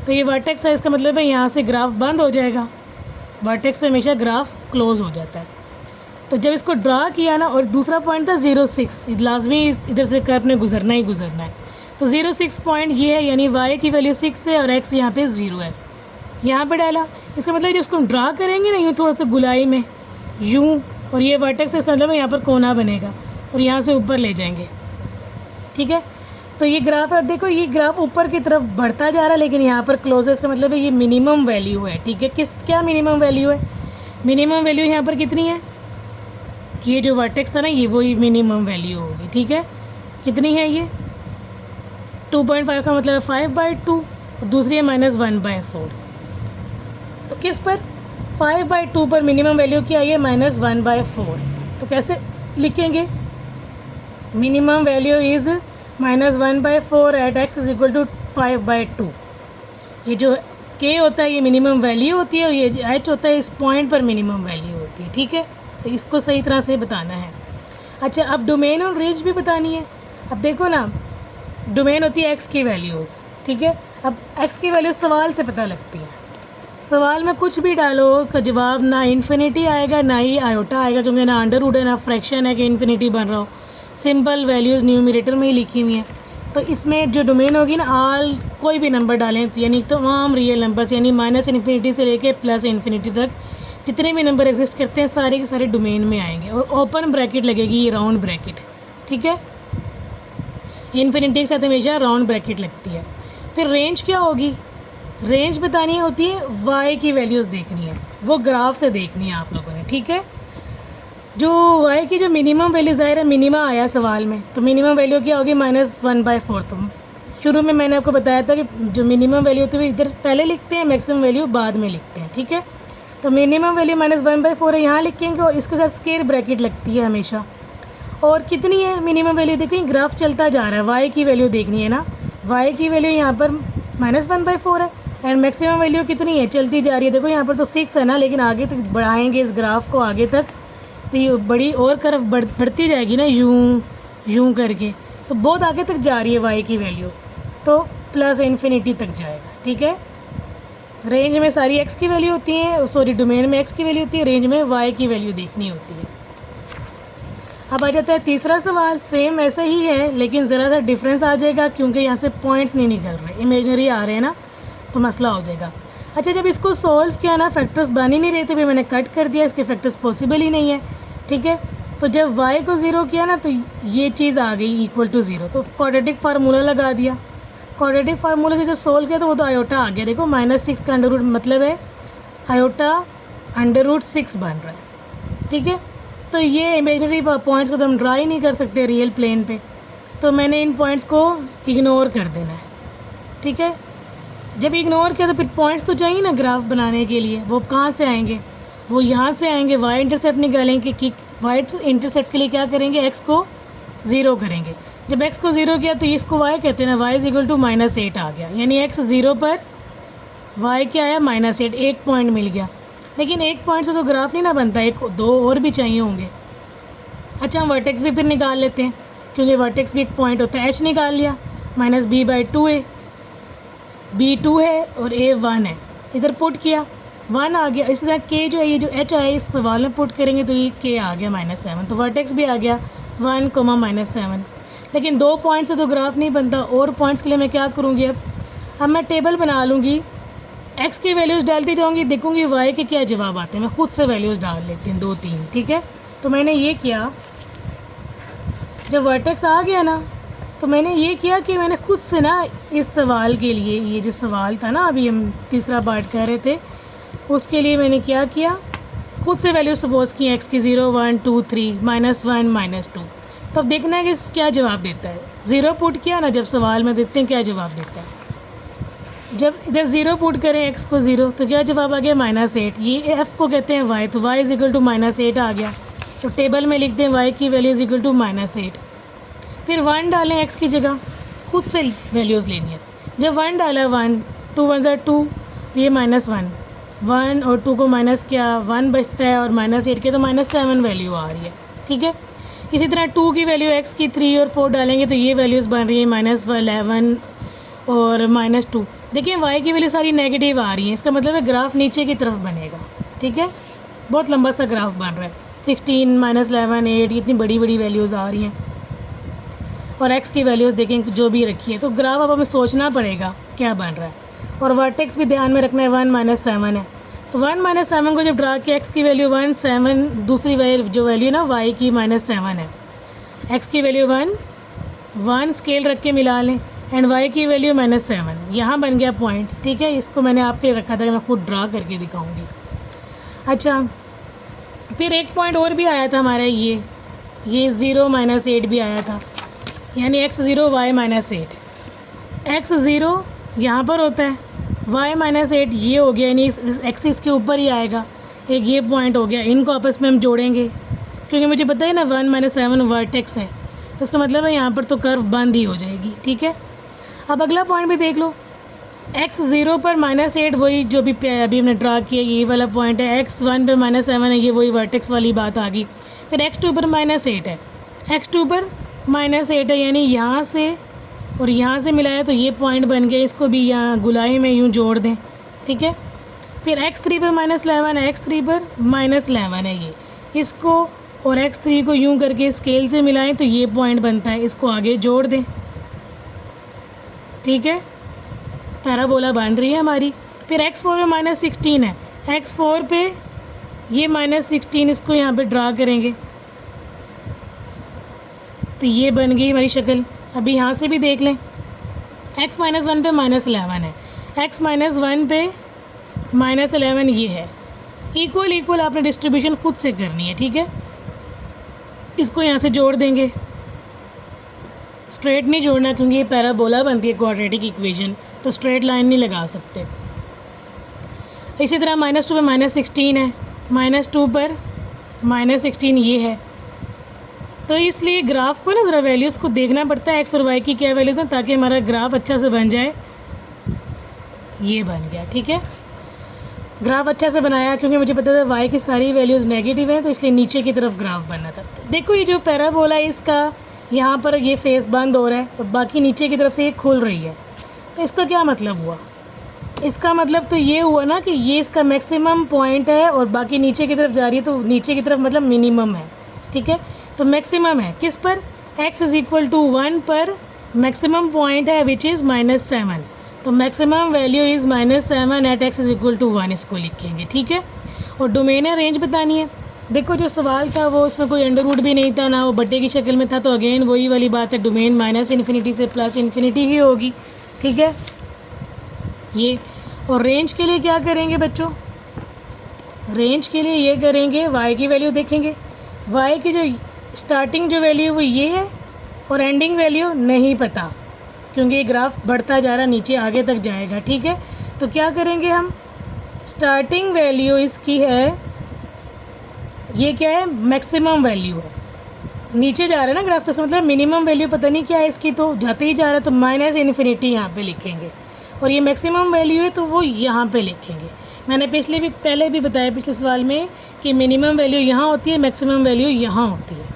तो ये वर्टेक्स है, इसका मतलब है यहाँ से ग्राफ बंद हो जाएगा, वर्टेक्स से हमेशा ग्राफ क्लोज हो जाता है। तो जब इसको ड्रा किया ना, और दूसरा पॉइंट था 0.6, लाजमी इधर से कर्व ने गुजरना ही गुजरना है। तो 0.6 पॉइंट ये है, यानी y की वैल्यू 6 है और x यहाँ पे 0 है, यहाँ पे डाला। इसका मतलब जो उसको हम ड्रा करेंगे ना यूँ थोड़ा सा गुलाई में यूँ, और ये वर्टेक्स इसका मतलब यहाँ पर कोना बनेगा और यहाँ से ऊपर ले जाएंगे, ठीक है। तो ये ग्राफ आप देखो, ये ग्राफ ऊपर की तरफ बढ़ता जा रहा है, लेकिन यहाँ पर क्लोज है, इसका मतलब है ये मिनिमम वैल्यू है, ठीक है। क्या मिनिमम वैल्यू है? मिनिमम वैल्यू यहाँ पर कितनी है? ये जो वर्टेक्स था ना, ये वही मिनिमम वैल्यू होगी, ठीक है। कितनी है ये? 2.5 का मतलब है 5/2 और दूसरी है -1/4। तो किस पर? 5/2 पर मिनिमम वैल्यू क्या आई है? -1/4। तो कैसे लिखेंगे? Minimum value is -1/4 at x is equal to 5/2। ये जो k होता है ये मिनिमम वैल्यू होती है और ये h होता है इस पॉइंट पर मिनिमम वैल्यू होती है, ठीक है। तो इसको सही तरह से बताना है। अच्छा, अब डोमेन और रेंज भी बतानी है। अब देखो ना, डोमेन होती है x की वैल्यूज़, ठीक है। अब x की वैल्यू सवाल से पता लगती है। सवाल में कुछ भी डालो का जवाब ना इन्फिनिटी आएगा ना ही आयोटा आएगा, क्योंकि ना अंडर रूट है ना फ्रैक्शन है कि इन्फिनिटी बन रहा हो। सिंपल वैल्यूज़ न्यूमरेटर में ही लिखी हुई हैं। तो इसमें जो डोमेन होगी ना, आल कोई भी नंबर डालें तो यानी तमाम रियल नंबर्स, यानी -इन्फिनिटी से लेके +इन्फिनिटी तक जितने भी नंबर एग्जिस्ट करते हैं सारे के सारे डोमेन में आएंगे। और ओपन ब्रैकेट लगेगी, ये राउंड ब्रैकेट, ठीक है। इन्फिनिटी के साथ हमेशा राउंड ब्रैकेट लगती है। फिर रेंज क्या होगी? रेंज बतानी होती है, y की वैल्यूज़ देखनी है, वो ग्राफ से देखनी है आप लोगों ने, ठीक है। जो y की जो मिनिमम वैल्यू ज़ाहिर है मिनिमा आया सवाल में, तो मिनिमम वैल्यू क्या होगी? -1/4। तो शुरू में मैंने आपको बताया था कि जो मिनिमम वैल्यू होती है इधर पहले लिखते हैं, मैक्सिमम वैल्यू बाद में लिखते हैं, ठीक है। तो मिनिमम वैल्यू -1/4 है, यहाँ लिखेंगे और इसके साथ स्क्वायर ब्रैकेट लगती है हमेशा। और कितनी है मिनिमम वैल्यू? देखो ग्राफ चलता जा रहा है, y की वैल्यू देखनी है ना, y की वैल्यू यहाँ पर -1/4 है एंड मैक्सिमम वैल्यू कितनी है? चलती जा रही है। देखो यहाँ पर तो 6 है ना, लेकिन आगे तक बढ़ाएंगे इस ग्राफ को आगे तक तो ये बड़ी और तरफ बढ़ती जाएगी ना, यूं यूं करके, तो बहुत आगे तक जा रही है y की वैल्यू, तो +इन्फिनिटी तक जाएगा, ठीक है। रेंज में सारी x की वैल्यू होती है, सॉरी डोमेन में x की वैल्यू होती है, रेंज में y की वैल्यू देखनी होती है। अब आ जाता है तीसरा सवाल, सेम ऐसा ही है लेकिन ज़रा सा डिफरेंस आ जाएगा क्योंकि यहाँ से पॉइंट्स नहीं निकल रहे, इमेजनरी आ रहे हैं ना, तो मसला हो जाएगा। अच्छा, जब इसको सॉल्व किया ना, फैक्टर्स बन ही नहीं रहे थे, फिर मैंने कट कर दिया, इसके फैक्टर्स पॉसिबल ही नहीं है, ठीक है। तो जब y को 0 किया ना तो ये चीज़ आ गई =0, तो क्वाड्रेटिक फार्मूला लगा दिया। क्वाड्रेटिक फार्मूला से जब सोल्व किया तो वो तो आयोटा आ गया। देखो -6 का अंडर रूट मतलब है आयोटा √6 बन रहा है, ठीक है। तो ये इमेजनरी पॉइंट्स को तो हम ड्रा ही नहीं कर सकते रियल प्लेन पे, तो मैंने इन पॉइंट्स को इग्नोर कर देना है, ठीक है। जब इग्नोर किया तो फिर पॉइंट्स तो चाहिए ना ग्राफ बनाने के लिए, वो कहाँ से आएंगे? वो यहाँ से आएंगे। वाई इंटरसेप्ट निकालेंगे कि वाई इंटरसेप्ट के लिए क्या करेंगे? एक्स को 0 करेंगे। जब एक्स को 0 किया तो इसको वाई कहते हैं ना, वाई इज इक्वल टू -8 आ गया, यानी एक्स 0 पर वाई क्या आया? -8, एक पॉइंट मिल गया। लेकिन एक पॉइंट से तो ग्राफ नहीं ना बनता, एक दो और भी चाहिए होंगे। अच्छा, हम वर्टेक्स भी फिर निकाल लेते हैं, क्योंकि वर्टेक्स भी एक पॉइंट होता है। एच निकाल लिया, -b/2a, b2 है और a 1 है, इधर पुट किया 1 आ गया। इसी तरह k जो है, ये जो h आया इस सवाल में पुट करेंगे तो ये k आ गया -7, तो वर्टेक्स भी आ गया 1, -7। लेकिन 2 पॉइंट से तो ग्राफ नहीं बनता, और पॉइंट्स के लिए मैं क्या करूँगी? अब मैं टेबल बना लूँगी, x की वैल्यूज़ डालती जाऊँगी, देखूँगी y के क्या जवाब आते हैं। मैं खुद से वैल्यूज़ डाल लेती हूँ 2, 3, ठीक है। तो मैंने ये किया, जब वर्टेक्स आ गया ना तो मैंने ये किया कि मैंने खुद से ना इस सवाल के लिए, ये जो सवाल था ना अभी हम तीसरा पार्ट कह रहे थे, उसके लिए मैंने क्या किया, खुद से वैल्यू सपोज की x की 0, 1, 2, 3, -1, -2। तो अब देखना है कि क्या जवाब देता है। 0 पुट किया ना, जब सवाल में देखते हैं क्या जवाब देता है। जब इधर 0 पुट करें x को 0 तो क्या जवाब आ गया? -8। ये f को कहते हैं y, तो y इज इक्वल टू -8 आ गया। तो टेबल में लिख दें y की वैल्यू इज इक्वल टू -8। फिर 1 डालें x की जगह, खुद से वैल्यूज़ लेनी है। जब 1 डाला, 1, 2 1 ज़ा 2, ये -1, 1 और 2 को माइनस किया, 1 बचता है और -8 के तो -7 वैल्यू आ रही है, ठीक है। इसी तरह 2 की वैल्यू x की 3 और 4 डालेंगे तो ये वैल्यूज़ बन रही है -11 और -2। देखिए y की वैल्यू सारी नेगेटिव आ रही है, इसका मतलब है ग्राफ नीचे की तरफ बनेगा, ठीक है। बहुत लंबा सा ग्राफ बन रहा है, 16, -11, 8, इतनी बड़ी बड़ी वैल्यूज़ आ रही हैं। और x की वैल्यूज़ देखें जो भी रखी है, तो ग्राफ अब हमें सोचना पड़ेगा क्या बन रहा है। और वर्टेक्स भी ध्यान में रखना है, 1, -7 है, तो 1 माइनस 7 को जब ड्रा किया, एक्स की वैल्यू 1, 7 दूसरी जो वैल्यू ना वाई की -7 है, एक्स की वैल्यू 1 स्केल रख के मिला लें एंड वाई की वैल्यू -7, यहाँ बन गया पॉइंट। ठीक है, इसको मैंने आपके रखा था कि मैं खुद ड्रा करके दिखाऊंगी। अच्छा, फिर एक पॉइंट और भी आया था हमारा, ये 0 -8 भी आया था, यानी x0 y -8, x0 यहाँ पर होता है, y -8 ये हो गया, यानी इस एक्सिस के ऊपर ही आएगा। एक ये पॉइंट हो गया, इनको आपस में हम जोड़ेंगे क्योंकि मुझे पता है ना 1 -7 वर्टेक्स है, तो इसका मतलब है यहाँ पर तो कर्व बंद ही हो जाएगी। ठीक है, अब अगला पॉइंट भी देख लो, x0 पर -8 वही जो भी अभी हमने ड्रा किया, ये वाला पॉइंट है। x1 पर -7 है, ये वही वर्टेक्स वाली बात आ गई। फिर x2 पर -8 है, x2 पर -8 है, यानी यहाँ से और यहाँ से मिलाया तो ये पॉइंट बन गया, इसको भी यहाँ गुलाई में यूँ जोड़ दें। ठीक है, फिर x3 पर -11 है, x3 पर -11 है, ये इसको और x3 को यूँ करके स्केल से मिलाएं तो ये पॉइंट बनता है, इसको आगे जोड़ दें। ठीक है, पैराबोला बन रही है हमारी। फिर x4 पे -16 है, x4 पे ये -16, इसको यहाँ पे ड्रा करेंगे तो ये बन गई हमारी शक्ल। अभी यहाँ से भी देख लें, x -1 पे -11 है, x -1 पे -11 ये है। इक्वल आपने डिस्ट्रीब्यूशन खुद से करनी है। ठीक है, इसको यहाँ से जोड़ देंगे, स्ट्रेट नहीं जोड़ना क्योंकि ये पैराबोला बनती है क्वाड्रेटिक इक्वेशन, तो स्ट्रेट लाइन नहीं लगा सकते। इसी तरह -2 पे -16 है, -2 पर -16 ये है, तो इसलिए ग्राफ को ना ज़रा वैल्यूज़ को देखना पड़ता है, एक्स और वाई की क्या वैल्यूज़ हैं, ताकि हमारा ग्राफ अच्छा से बन जाए। ये बन गया। ठीक है, ग्राफ अच्छा से बनाया क्योंकि मुझे पता था वाई की सारी वैल्यूज़ नेगेटिव हैं, तो इसलिए नीचे की तरफ ग्राफ बनना था। तो देखो ये जो पैराबोला है, इसका यहाँ पर ये फेस बंद हो रहा है और बाकी नीचे की तरफ से ये खुल रही है, तो इसका क्या मतलब हुआ? इसका मतलब तो ये हुआ ना कि ये इसका मैक्सिमम पॉइंट है और बाकी नीचे की तरफ जा रही है, तो नीचे की तरफ मतलब मिनिमम है। ठीक है, तो मैक्सिमम है किस पर? x = 1 पर मैक्सिमम पॉइंट है विच इज़ -7, तो maximum value is -7 at x = 1, इसको लिखेंगे। ठीक है, और डोमेन है, रेंज बतानी है। देखो जो सवाल था वो उसमें कोई अंडर रूट भी नहीं था ना, वो बट्टे की शक्ल में था, तो अगेन वही वाली बात है, डोमेन -∞ से +∞ ही होगी। ठीक है, ये और रेंज के लिए क्या करेंगे बच्चों? रेंज के लिए ये करेंगे, y की वैल्यू देखेंगे, y की जो स्टार्टिंग जो वैल्यू वो ये है और एंडिंग वैल्यू नहीं पता क्योंकि ये ग्राफ बढ़ता जा रहा, नीचे आगे तक जाएगा। ठीक है, तो क्या करेंगे हम, स्टार्टिंग वैल्यू इसकी है, ये क्या है, मैक्सिमम वैल्यू है, नीचे जा रहा है ना ग्राफ, तो इसका मतलब मिनिमम वैल्यू पता नहीं क्या है इसकी, तो जाते ही जा रहा है, तो -∞ यहाँ पे लिखेंगे, और ये मैक्सिमम वैल्यू है तो वो यहाँ पे लिखेंगे। मैंने पहले भी बताया पिछले सवाल में कि मिनिमम वैल्यू यहाँ होती है, मैक्सिमम वैल्यू यहाँ होती है।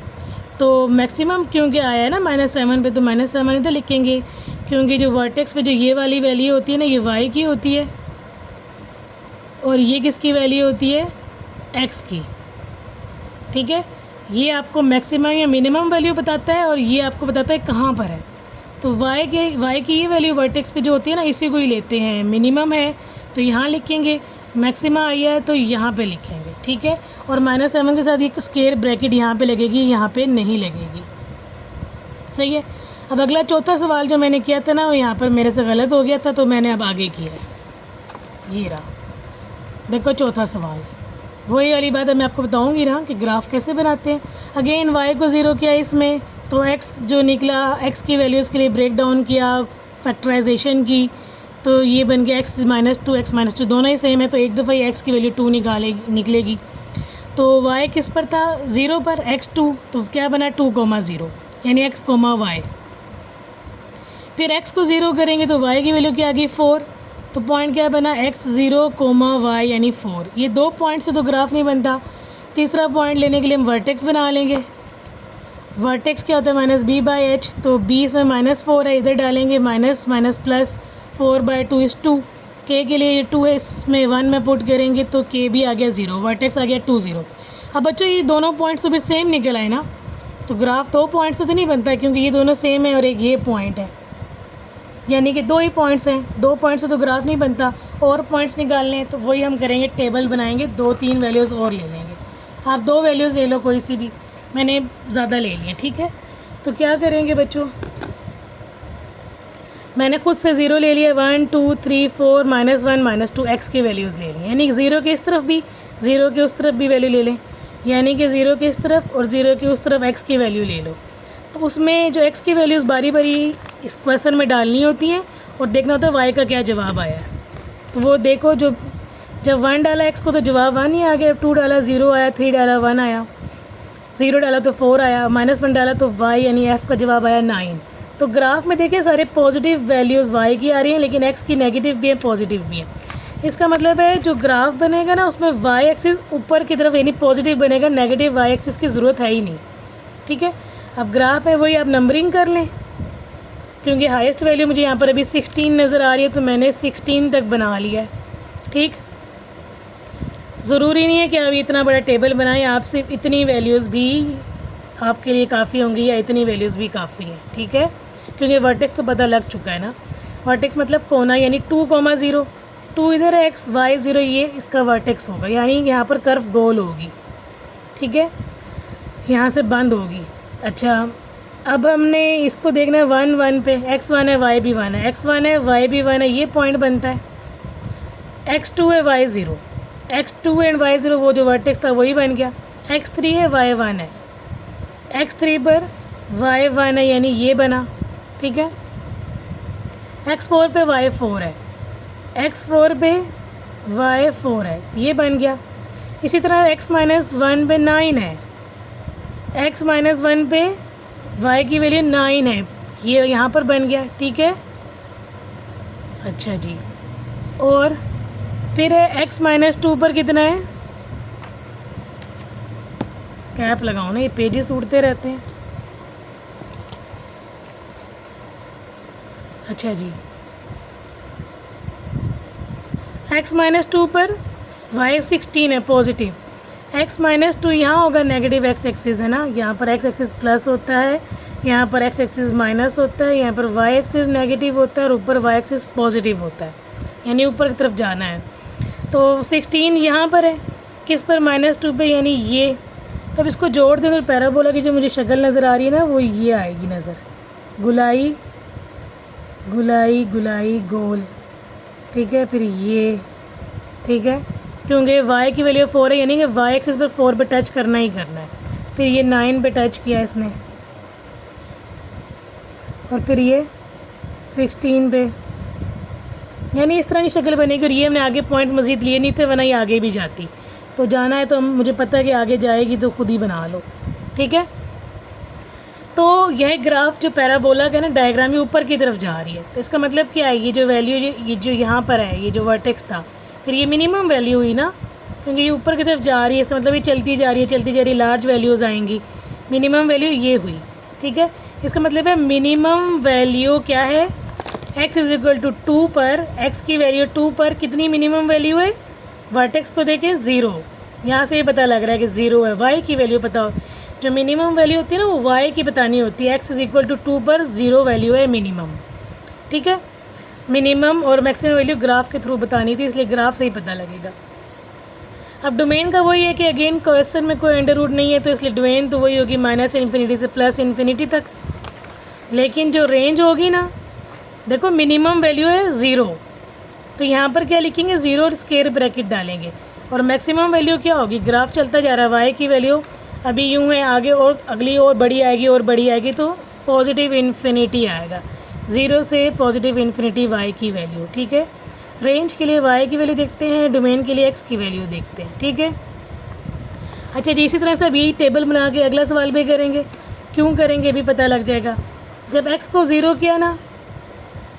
तो मैक्सिमम क्योंकि आया है ना -7 पे, तो -7 इधर लिखेंगे क्योंकि जो वर्टेक्स पे जो ये वाली वैल्यू होती है ना, ये वाई की होती है और ये किसकी वैल्यू होती है, एक्स की। ठीक है, ये आपको मैक्सिमम या मिनिमम वैल्यू बताता है और ये आपको बताता है कहाँ पर है। तो वाई की ये वैल्यू वर्टेक्स पे जो होती है ना, इसी को ही लेते हैं, मिनिमम है तो यहाँ लिखेंगे, मैक्सिमा आई है तो यहाँ पे लिखेंगे। ठीक है, और -7 के साथ एक स्क्वायर ब्रैकेट यहाँ पे लगेगी, यहाँ पे नहीं लगेगी। सही है, अब अगला चौथा सवाल जो मैंने किया था ना, वो यहाँ पर मेरे से गलत हो गया था, तो मैंने अब आगे किया, ये रहा। देखो चौथा सवाल, वही वाली बात है, मैं आपको बताऊँगी ना कि ग्राफ कैसे बनाते हैं। अगेन y को 0 किया इसमें, तो x जो निकला, x की वैल्यूज़ के लिए ब्रेक डाउन किया, फैक्टराइजेशन की, तो ये बन गया x -2 x -2 दोनों ही सेम है, तो एक दफ़ा ही x की वैल्यू 2 निकलेगी। तो y किस पर था, 0 पर, x2, तो क्या बना 2,0 यानी x, y। फिर x को 0 करेंगे तो y की वैल्यू क्या आ गई 4, तो पॉइंट क्या बना x0, y यानी 4। ये 2 पॉइंट से तो ग्राफ नहीं बनता। तीसरा पॉइंट लेने के लिए हम वर्टेक्स बना लेंगे। वर्टेक्स क्या होता है -b/h, तो b इसमें -4 है, इधर डालेंगे माइनस प्लस 4/2 = 2। k के लिए ये 2 है, इसमें 1 में पुट करेंगे तो k भी आ गया 0, वर्टेक्स आ गया 2 0। अब बच्चों ये दोनों पॉइंट्स तो फिर सेम निकल आए ना, तो ग्राफ 2 पॉइंट से तो नहीं बनता क्योंकि ये दोनों सेम है और एक ये पॉइंट है, यानी कि 2 ही पॉइंट्स हैं, 2 पॉइंट से तो ग्राफ नहीं बनता, और पॉइंट्स निकालने हैं तो वही हम करेंगे, टेबल बनाएंगे, 2-3 वैल्यूज़ और ले लेंगे। आप 2 वैल्यूज़ ले लो कोई सी भी, मैंने ज़्यादा ले लिए, ठीक है। तो क्या करेंगे बच्चों, मैंने खुद से 0 ले लिया, 1 2 3 4 -1 -2 एक्स की वैल्यूज़ ले ली, यानी 0 के इस तरफ भी 0 के उस तरफ भी वैल्यू ले लें, यानी कि 0 के इस तरफ और 0 के उस तरफ एक्स की वैल्यू ले लो। तो उसमें जो एक्स की वैल्यूज़ बारी बारी इस क्वेश्चन में डालनी होती हैं और देखना होता है वाई का क्या जवाब आया है। तो वो देखो, जो जब 1 डाला एक्स को तो जवाब 1 ही आ गया, 2 डाला 0 आया, 3 डाला 1 आया, 0 डाला तो 4 आया, -1 डाला तो वाई यानी एफ़ का जवाब आया 9। तो ग्राफ में देखिए सारे पॉजिटिव वैल्यूज़ वाई की आ रही हैं, लेकिन एक्स की नेगेटिव भी है, पॉजिटिव भी है। इसका मतलब है जो ग्राफ बनेगा ना उसमें वाई एक्सिस ऊपर की तरफ यानी पॉजिटिव बनेगा, नेगेटिव वाई एक्सिस की ज़रूरत है ही नहीं, ठीक है। अब ग्राफ है वही आप नंबरिंग कर लें, क्योंकि हाईएस्ट वैल्यू मुझे यहाँ पर अभी 16 नज़र आ रही है, तो मैंने 16 तक बना लिया है, ठीक। ज़रूरी नहीं है कि आप इतना बड़ा टेबल बनाएं, आप सिर्फ इतनी वैल्यूज़ भी आपके लिए काफ़ी होंगी या इतनी वैल्यूज़ भी काफ़ी हैं, ठीक है। क्योंकि वर्टेक्स तो पता लग चुका है ना, वर्टेक्स मतलब कोना, यानी 2,0, 2 इधर है, एक्स वाई 0 ये इसका वर्टेक्स होगा, यानी यहाँ पर कर्व गोल होगी, ठीक है, यहाँ से बंद होगी। अच्छा, अब हमने इसको देखना है 1 1 पे, x1 है y भी 1 है, x1 है y भी 1 है, ये पॉइंट बनता है। x2 है y 0, x2 एंड y 0 वो जो वर्टेक्स था वही बन गया। x3 है y 1 है, x3 पर y 1 है यानी ये बना, ठीक है। x4 पे y 4 है, x4 पे y 4 है, ये बन गया। इसी तरह x -1 पे 9 है, x -1 पे y की वैल्यू 9 है, ये यहाँ पर बन गया, ठीक है। अच्छा जी, और फिर है x -2 पर कितना है, कैप लगाओ ना, ये पेजेस उड़ते रहते हैं। अच्छा जी, x -2 पर y 16 है पॉजिटिव, x -2 यहाँ होगा नेगेटिव एक्स एक्सिस है ना, यहाँ पर x एक्सिस प्लस होता है, यहाँ पर x एक्सिस माइनस होता है, यहाँ पर y एक्सिस नेगेटिव होता है और ऊपर y एक्सिस पॉजिटिव होता है, यानी ऊपर की तरफ जाना है। तो 16 यहाँ पर है, किस पर -2 पे, यानी ये। तब इसको जोड़ दें तो पैराबोला की जो मुझे शक्ल नज़र आ रही है ना वो ये आएगी नज़र, गुलाई गुलाई गुलाई गोल, ठीक है। फिर ये, ठीक है, क्योंकि y की वैल्यू 4 है यानी कि y एक्सिस पर 4 पे टच करना ही करना है। फिर ये 9 पे टच किया इसने, और फिर ये 16 पे, यानी इस तरह की शक्ल बनेगी। और ये हमने आगे पॉइंट मज़ीद लिए नहीं थे, वरना ये आगे भी जाती। तो जाना है तो मुझे पता है कि आगे जाएगी, तो खुद ही बना लो, ठीक है। तो यह ग्राफ जो पैराबोला का ना डायग्राम, ये ऊपर की तरफ जा रही है। तो इसका मतलब क्या है, ये जो वैल्यू ये जो यहाँ पर है, ये जो वर्टेक्स था, फिर ये मिनिमम वैल्यू हुई ना, क्योंकि ये ऊपर की तरफ जा रही है, इसका मतलब ये चलती जा रही है, चलती जा रही है, लार्ज वैल्यूज़ आएंगी। मिनिमम वैल्यू ये हुई, ठीक है। इसका मतलब है मिनिमम वैल्यू क्या है, x = 2 पर, x की वैल्यू 2 पर कितनी मिनिमम वैल्यू है, वर्टेक्स को देखें 0, यहाँ से ये पता लग रहा है कि 0 है। y की वैल्यू पता हो, जो मिनिमम वैल्यू होती है ना वो y की बतानी होती है, x = 2 पर 0 वैल्यू है मिनिमम, ठीक है। मिनिमम और मैक्सिमम वैल्यू ग्राफ के थ्रू बतानी थी, इसलिए ग्राफ से ही पता लगेगा। अब डोमेन का वही है कि अगेन क्वेश्चन में कोई अंडर रूट नहीं है, तो इसलिए डोमेन तो वही होगी -∞ से +∞ तक। लेकिन जो रेंज होगी ना, देखो मिनिमम वैल्यू है 0, तो यहाँ पर क्या लिखेंगे, 0 और स्क्वायर ब्रैकेट डालेंगे। और मैक्सिमम वैल्यू क्या होगी, ग्राफ चलता जा रहा है, y की वैल्यू अभी यूँ है, आगे और अगली और बड़ी आएगी और बड़ी आएगी, तो पॉजिटिव इन्फिनिटी आएगा, 0 से पॉजिटिव इन्फिनिटी y की वैल्यू, ठीक है। रेंज के लिए y की वैल्यू देखते हैं, डोमेन के लिए x की वैल्यू देखते हैं, ठीक है। अच्छा जी, इसी तरह से अभी टेबल बना के अगला सवाल भी करेंगे। क्यों करेंगे अभी पता लग जाएगा। जब x को 0 किया ना,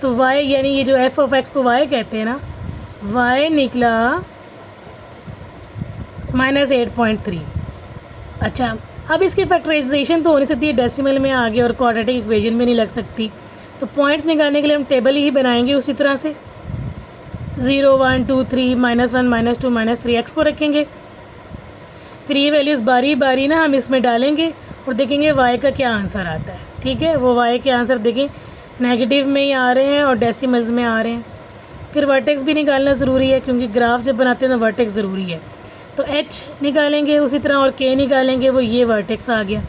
तो y यानी ये जो f(x) को y कहते हैं ना, y निकला -8.3। अच्छा, अब इसकी फैक्टराइजेशन तो हो नहीं सकती है, डेसिमल में आ गया और क्वाड्रेटिक इक्वेशन में नहीं लग सकती। तो पॉइंट्स निकालने के लिए हम टेबल ही बनाएंगे उसी तरह से, 0 1 2 3 -1 -2 -3 x को रखेंगे। फिर ये वैल्यूज़ बारी बारी ना हम इसमें डालेंगे और देखेंगे y का क्या आंसर आता है, ठीक है। वो y के आंसर देखें, नेगेटिव में ही आ रहे हैं और डेसिमल्स में आ रहे हैं। फिर वर्टेक्स भी निकालना ज़रूरी है, क्योंकि ग्राफ जब बनाते हैं तो वर्टेक्स ज़रूरी है। तो एच निकालेंगे उसी तरह और के निकालेंगे, वो ये वर्टेक्स आ गया।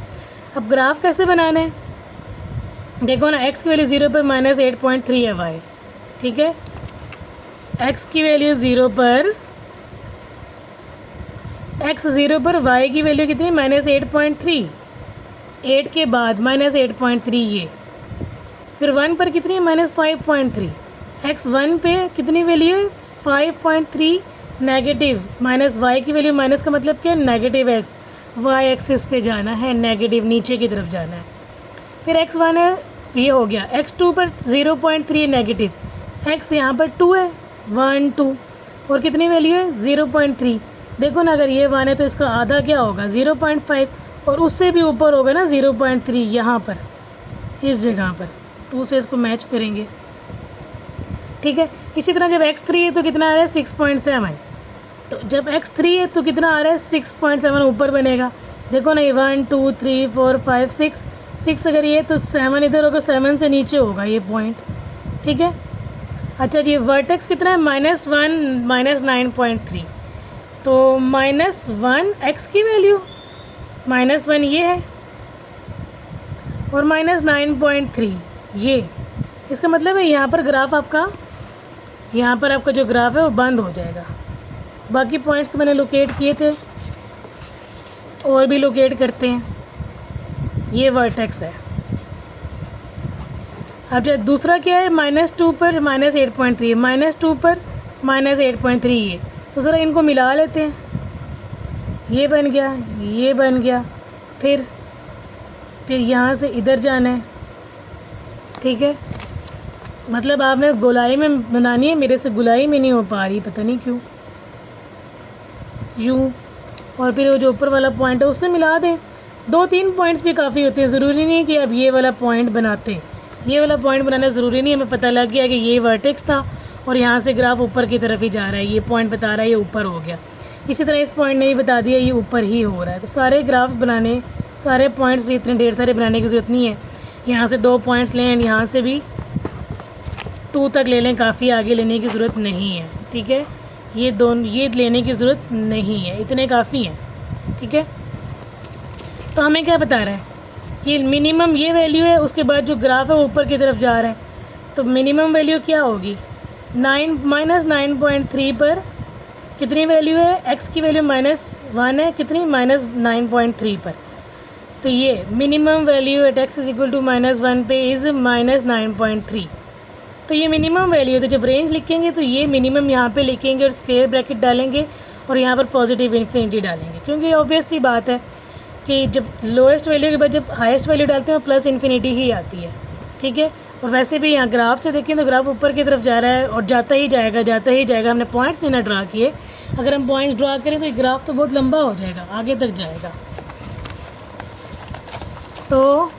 अब ग्राफ कैसे बनाना है, देखो ना, एक्स की वैल्यू 0 पर -8.3 है वाई, ठीक है। एक्स की वैल्यू 0 पर, एक्स 0 पर वाई की वैल्यू कितनी, -8.3, 8 के बाद -8.3 ये, फिर 1 पर कितनी है, -5.3। एक्स 1 पे कितनी वैल्यू है, 5.3 नेगेटिव, माइनस वाई की वैल्यू, माइनस का मतलब क्या है, नेगेटिव एक्स, वाई एक्सिस पे जाना है, नेगेटिव नीचे की तरफ जाना है। फिर एक्स 1 है, ये हो गया। एक्स 2 पर 0.3 नेगेटिव, एक्स यहाँ पर 2 है, 1 2, और कितनी वैल्यू है, 0.3। देखो ना, अगर ये 1 है तो इसका आधा क्या होगा, 0.5, और उससे भी ऊपर होगा ना 0.3, यहाँ पर इस जगह पर 2 से इसको मैच करेंगे, ठीक है। इसी तरह जब x3 है तो कितना आ रहा है, 6.7। तो जब x3 है तो कितना आ रहा है, 6.7 ऊपर बनेगा। देखो ना, ये 1 2 3 4 5 6, 6 अगर ये तो 7 इधर होगा, 7 से नीचे होगा ये पॉइंट, ठीक है। अच्छा जी, वर्टेक्स कितना है, -1 -9.3। तो -1 x की वैल्यू, -1 ये है, और -9.3 ये, इसका मतलब है यहाँ पर ग्राफ आपका, यहाँ पर आपका जो ग्राफ है वो बंद हो जाएगा। बाकी पॉइंट्स तो मैंने लोकेट किए थे, और भी लोकेट करते हैं। ये वर्टेक्स है। अब जब दूसरा क्या है, -2 पर -8.3, -2 पर -8.3 ये, तो ज़रा इनको मिला लेते हैं। ये बन गया, ये बन गया, फिर यहाँ से इधर जाना है, ठीक है। मतलब आपने गोलाई में बनानी है, मेरे से गोलाई में नहीं हो पा रही, पता नहीं क्यों, यूँ, और फिर वो जो ऊपर वाला पॉइंट है उससे मिला दें। 2-3 पॉइंट्स भी काफ़ी होते हैं, ज़रूरी नहीं है कि आप ये वाला पॉइंट बनाते हैं। ये वाला पॉइंट बनाना ज़रूरी नहीं है, हमें पता लग गया कि ये वर्टेक्स था और यहाँ से ग्राफ ऊपर की तरफ ही जा रहा है, ये पॉइंट बता रहा है ये ऊपर हो गया। इसी तरह इस पॉइंट ने भी बता दिया ये ऊपर ही हो रहा है। तो सारे ग्राफ्स बनाने, सारे पॉइंट्स इतने ढेर सारे बनाने की ज़रूरत नहीं है। यहाँ से 2 पॉइंट्स लें, एंड यहाँ से भी 2 तक ले लें, काफ़ी आगे लेने की ज़रूरत नहीं है, ठीक है। ये लेने की ज़रूरत नहीं है, इतने काफ़ी हैं, ठीक है। तो हमें क्या बता रहा है, ये मिनिमम ये वैल्यू है, उसके बाद जो ग्राफ है वो ऊपर की तरफ जा रहा है, तो मिनिमम वैल्यू क्या होगी, -9.3 पर कितनी वैल्यू है, एक्स की वैल्यू -1 है, कितनी, -9.3 पर। तो ये minimum value at x is equal to -1 पे इज़ -9.3। तो ये मिनिमम वैल्यू है। तो जब रेंज लिखेंगे तो ये मिनिमम यहाँ पे लिखेंगे और स्क्वायर ब्रैकेट डालेंगे और यहाँ पर पॉजिटिव इन्फिनिटी डालेंगे, क्योंकि ऑब्वियस सी बात है कि जब लोएस्ट वैल्यू के बाद जब हाईएस्ट वैल्यू डालते हैं प्लस इन्फिनिटी ही आती है, ठीक है। और वैसे भी यहाँ ग्राफ से देखें तो ग्राफ ऊपर की तरफ जा रहा है और जाता ही जाएगा, जाता ही जाएगा। हमने पॉइंट्स नहीं ना ड्रा किए, अगर हम पॉइंट्स ड्रा करें तो ये ग्राफ तो बहुत लंबा हो जाएगा, आगे तक जाएगा। तो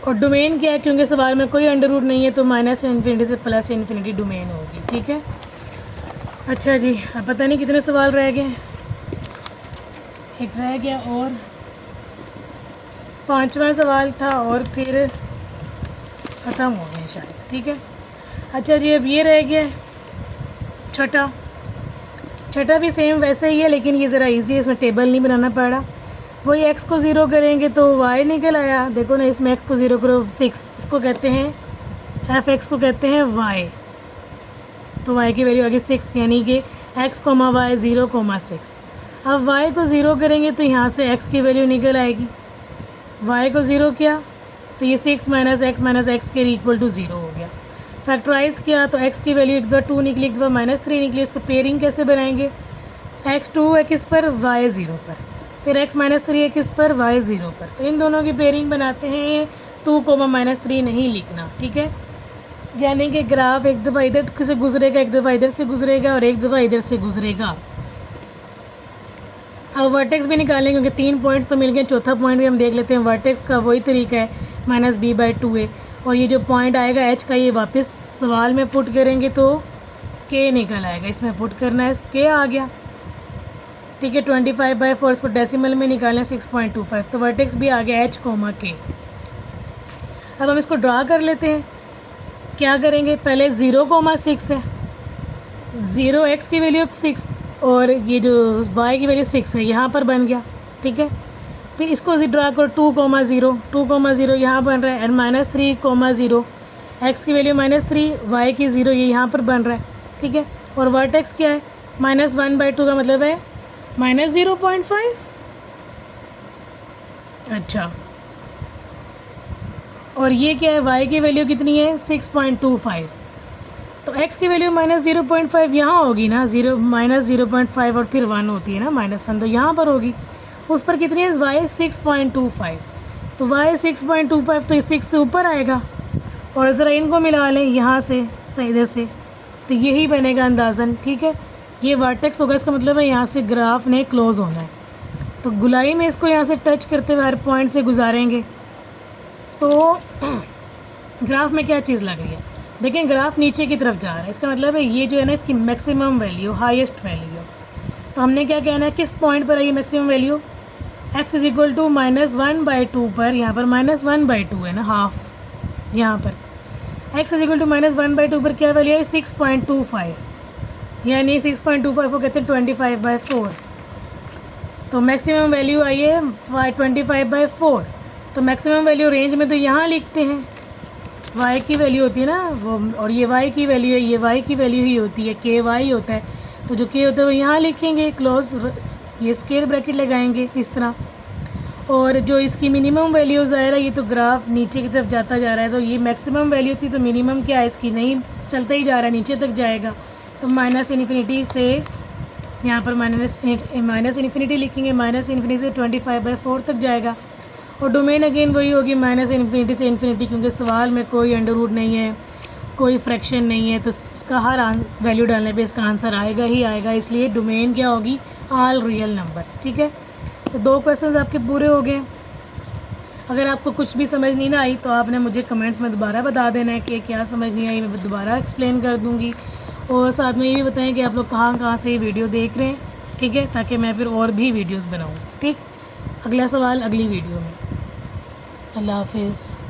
और डोमेन क्या है, क्योंकि सवाल में कोई अंडर रूट नहीं है, तो -इन्फिनिटी से प्लस इन्फिनिटी डोमेन होगी, ठीक है। अच्छा जी, अब पता नहीं कितने सवाल रह गए, एक रह गया और 5वां सवाल था और फिर ख़त्म हो गया शायद, ठीक है। अच्छा जी, अब ये रह गया छठा भी सेम वैसे ही है, लेकिन ये ज़रा इजी है, इसमें टेबल नहीं बनाना पड़ा। वही x को 0 करेंगे तो y निकल आया। देखो ना, इसमें x को 0 करो 6, इसको कहते हैं f(x) को कहते हैं y। तो y की वैल्यू आगे 6, यानी कि x, y 0, 6। अब y को 0 करेंगे तो यहाँ से x की वैल्यू निकल आएगी। y को 0 किया तो ये 6 - x के इक्वल टू 0 हो गया। फैक्टराइज़ किया तो x की वैल्यू एक दफ़ा 2 निकली, एक दफ़ा -3 निकली। इसको पेयरिंग कैसे बनाएंगे, x 2 है किस पर, y 0 पर, फिर x -3 है किस पर, y 0 पर। तो इन दोनों की पेयरिंग बनाते हैं, 2, -3 नहीं लिखना, ठीक है। यानी कि ग्राफ एक दफ़ा इधर से गुजरेगा, एक दफ़ा इधर से गुजरेगा और एक दफ़ा इधर से गुजरेगा। अब वर्टेक्स भी निकालेंगे, क्योंकि 3 पॉइंट्स तो मिल गए, चौथा पॉइंट भी हम देख लेते हैं। वर्टेक्स का वही तरीका है, -b/2a, और ये जो पॉइंट आएगा h का, ये वापस सवाल में पुट करेंगे तो k निकल आएगा, इसमें पुट करना है, k आ गया, ठीक है। 25/4 इसको डेसिमल में निकालें 6.25, तो वर्टेक्स भी आ गया h, k। अब हम इसको ड्रा कर लेते हैं। क्या करेंगे, पहले 0,6 है, 0x की वैल्यू 6 और ये जो y की वैल्यू 6 है यहाँ पर बन गया, ठीक है। फिर इसको ड्रा करो 2,0 यहाँ बन रहा है, एंड -3,0 x की वैल्यू -3, y की 0 ये यहाँ पर बन रहा है, ठीक है। और वर्टेक्स क्या है, -1/2 का मतलब है -0.5। अच्छा, और ये क्या है, y की वैल्यू कितनी है 6.25, तो x की वैल्यू -0.5 यहाँ होगी ना, -0.5 और फिर 1 होती है ना -1, तो यहाँ पर होगी। उस पर कितनी है y 6.25, तो y 6.25 तो 6 से ऊपर आएगा। और ज़रा इनको मिला लें यहाँ से इधर से, तो यही बनेगा अंदाज़न, ठीक है। ये वर्टेक्स होगा, इसका मतलब है यहाँ से ग्राफ ने क्लोज़ होना है। तो गुलाई में इसको यहाँ से टच करते हुए हर पॉइंट से गुजारेंगे तो ग्राफ में क्या चीज़ लग रही है, देखें ग्राफ नीचे की तरफ जा रहा है, इसका मतलब है ये जो है ना इसकी मैक्सिमम वैल्यू, हाईएस्ट वैल्यू। तो हमने क्या कहना है, किस पॉइंट पर है ये मैक्सिमम वैल्यू, x = -1/2 पर, यहाँ पर -1/2 है ना, हाफ, यहाँ पर x = -1/2 पर क्या वैल्यू है 6.25, यानी 6.25 को कहते हैं 25/4। तो मैक्सिमम वैल्यू आई है 25/4। तो मैक्सिमम वैल्यू रेंज में तो यहाँ लिखते हैं, y की वैल्यू होती है ना वो, और ये y की वैल्यू है, ये y की वैल्यू ही होती है, KY होता है। तो जो k होता है वो यहाँ लिखेंगे, क्लोज ये स्क्वायर ब्रैकेट लगाएंगे इस तरह। और जो इसकी मिनिमम वैल्यू ज़ाहिर है ये तो ग्राफ नीचे की तरफ जाता जा रहा है, तो ये मैक्सिमम वैल्यू थी, तो मिनिमम क्या है इसकी, नहीं चलता ही जा रहा है, नीचे तक जाएगा। तो -∞ से यहाँ पर -∞ लिखेंगे, -∞ से 25/4 तक जाएगा। और डोमेन अगेन वही होगी -∞ से ∞, क्योंकि सवाल में कोई अंडर रूट नहीं है, कोई फ्रैक्शन नहीं है, तो इसका हर वैल्यू डालने पे इसका आंसर आएगा ही आएगा, इसलिए डोमेन क्या होगी, ऑल रियल नंबर्स, ठीक है। तो 2 क्वेश्चंस आपके पूरे हो गए। अगर आपको कुछ भी समझ नहीं ना आई तो आपने मुझे कमेंट्स में दोबारा बता देना है कि क्या समझ नहीं आई, मैं दोबारा एक्सप्लेन कर दूँगी। और साथ में ये भी बताएं कि आप लोग कहाँ कहाँ से ये वीडियो देख रहे हैं, ठीक है, ताकि मैं फिर और भी वीडियोज़ बनाऊँ, ठीक। अगला सवाल अगली वीडियो में। अल्लाह हाफिज़।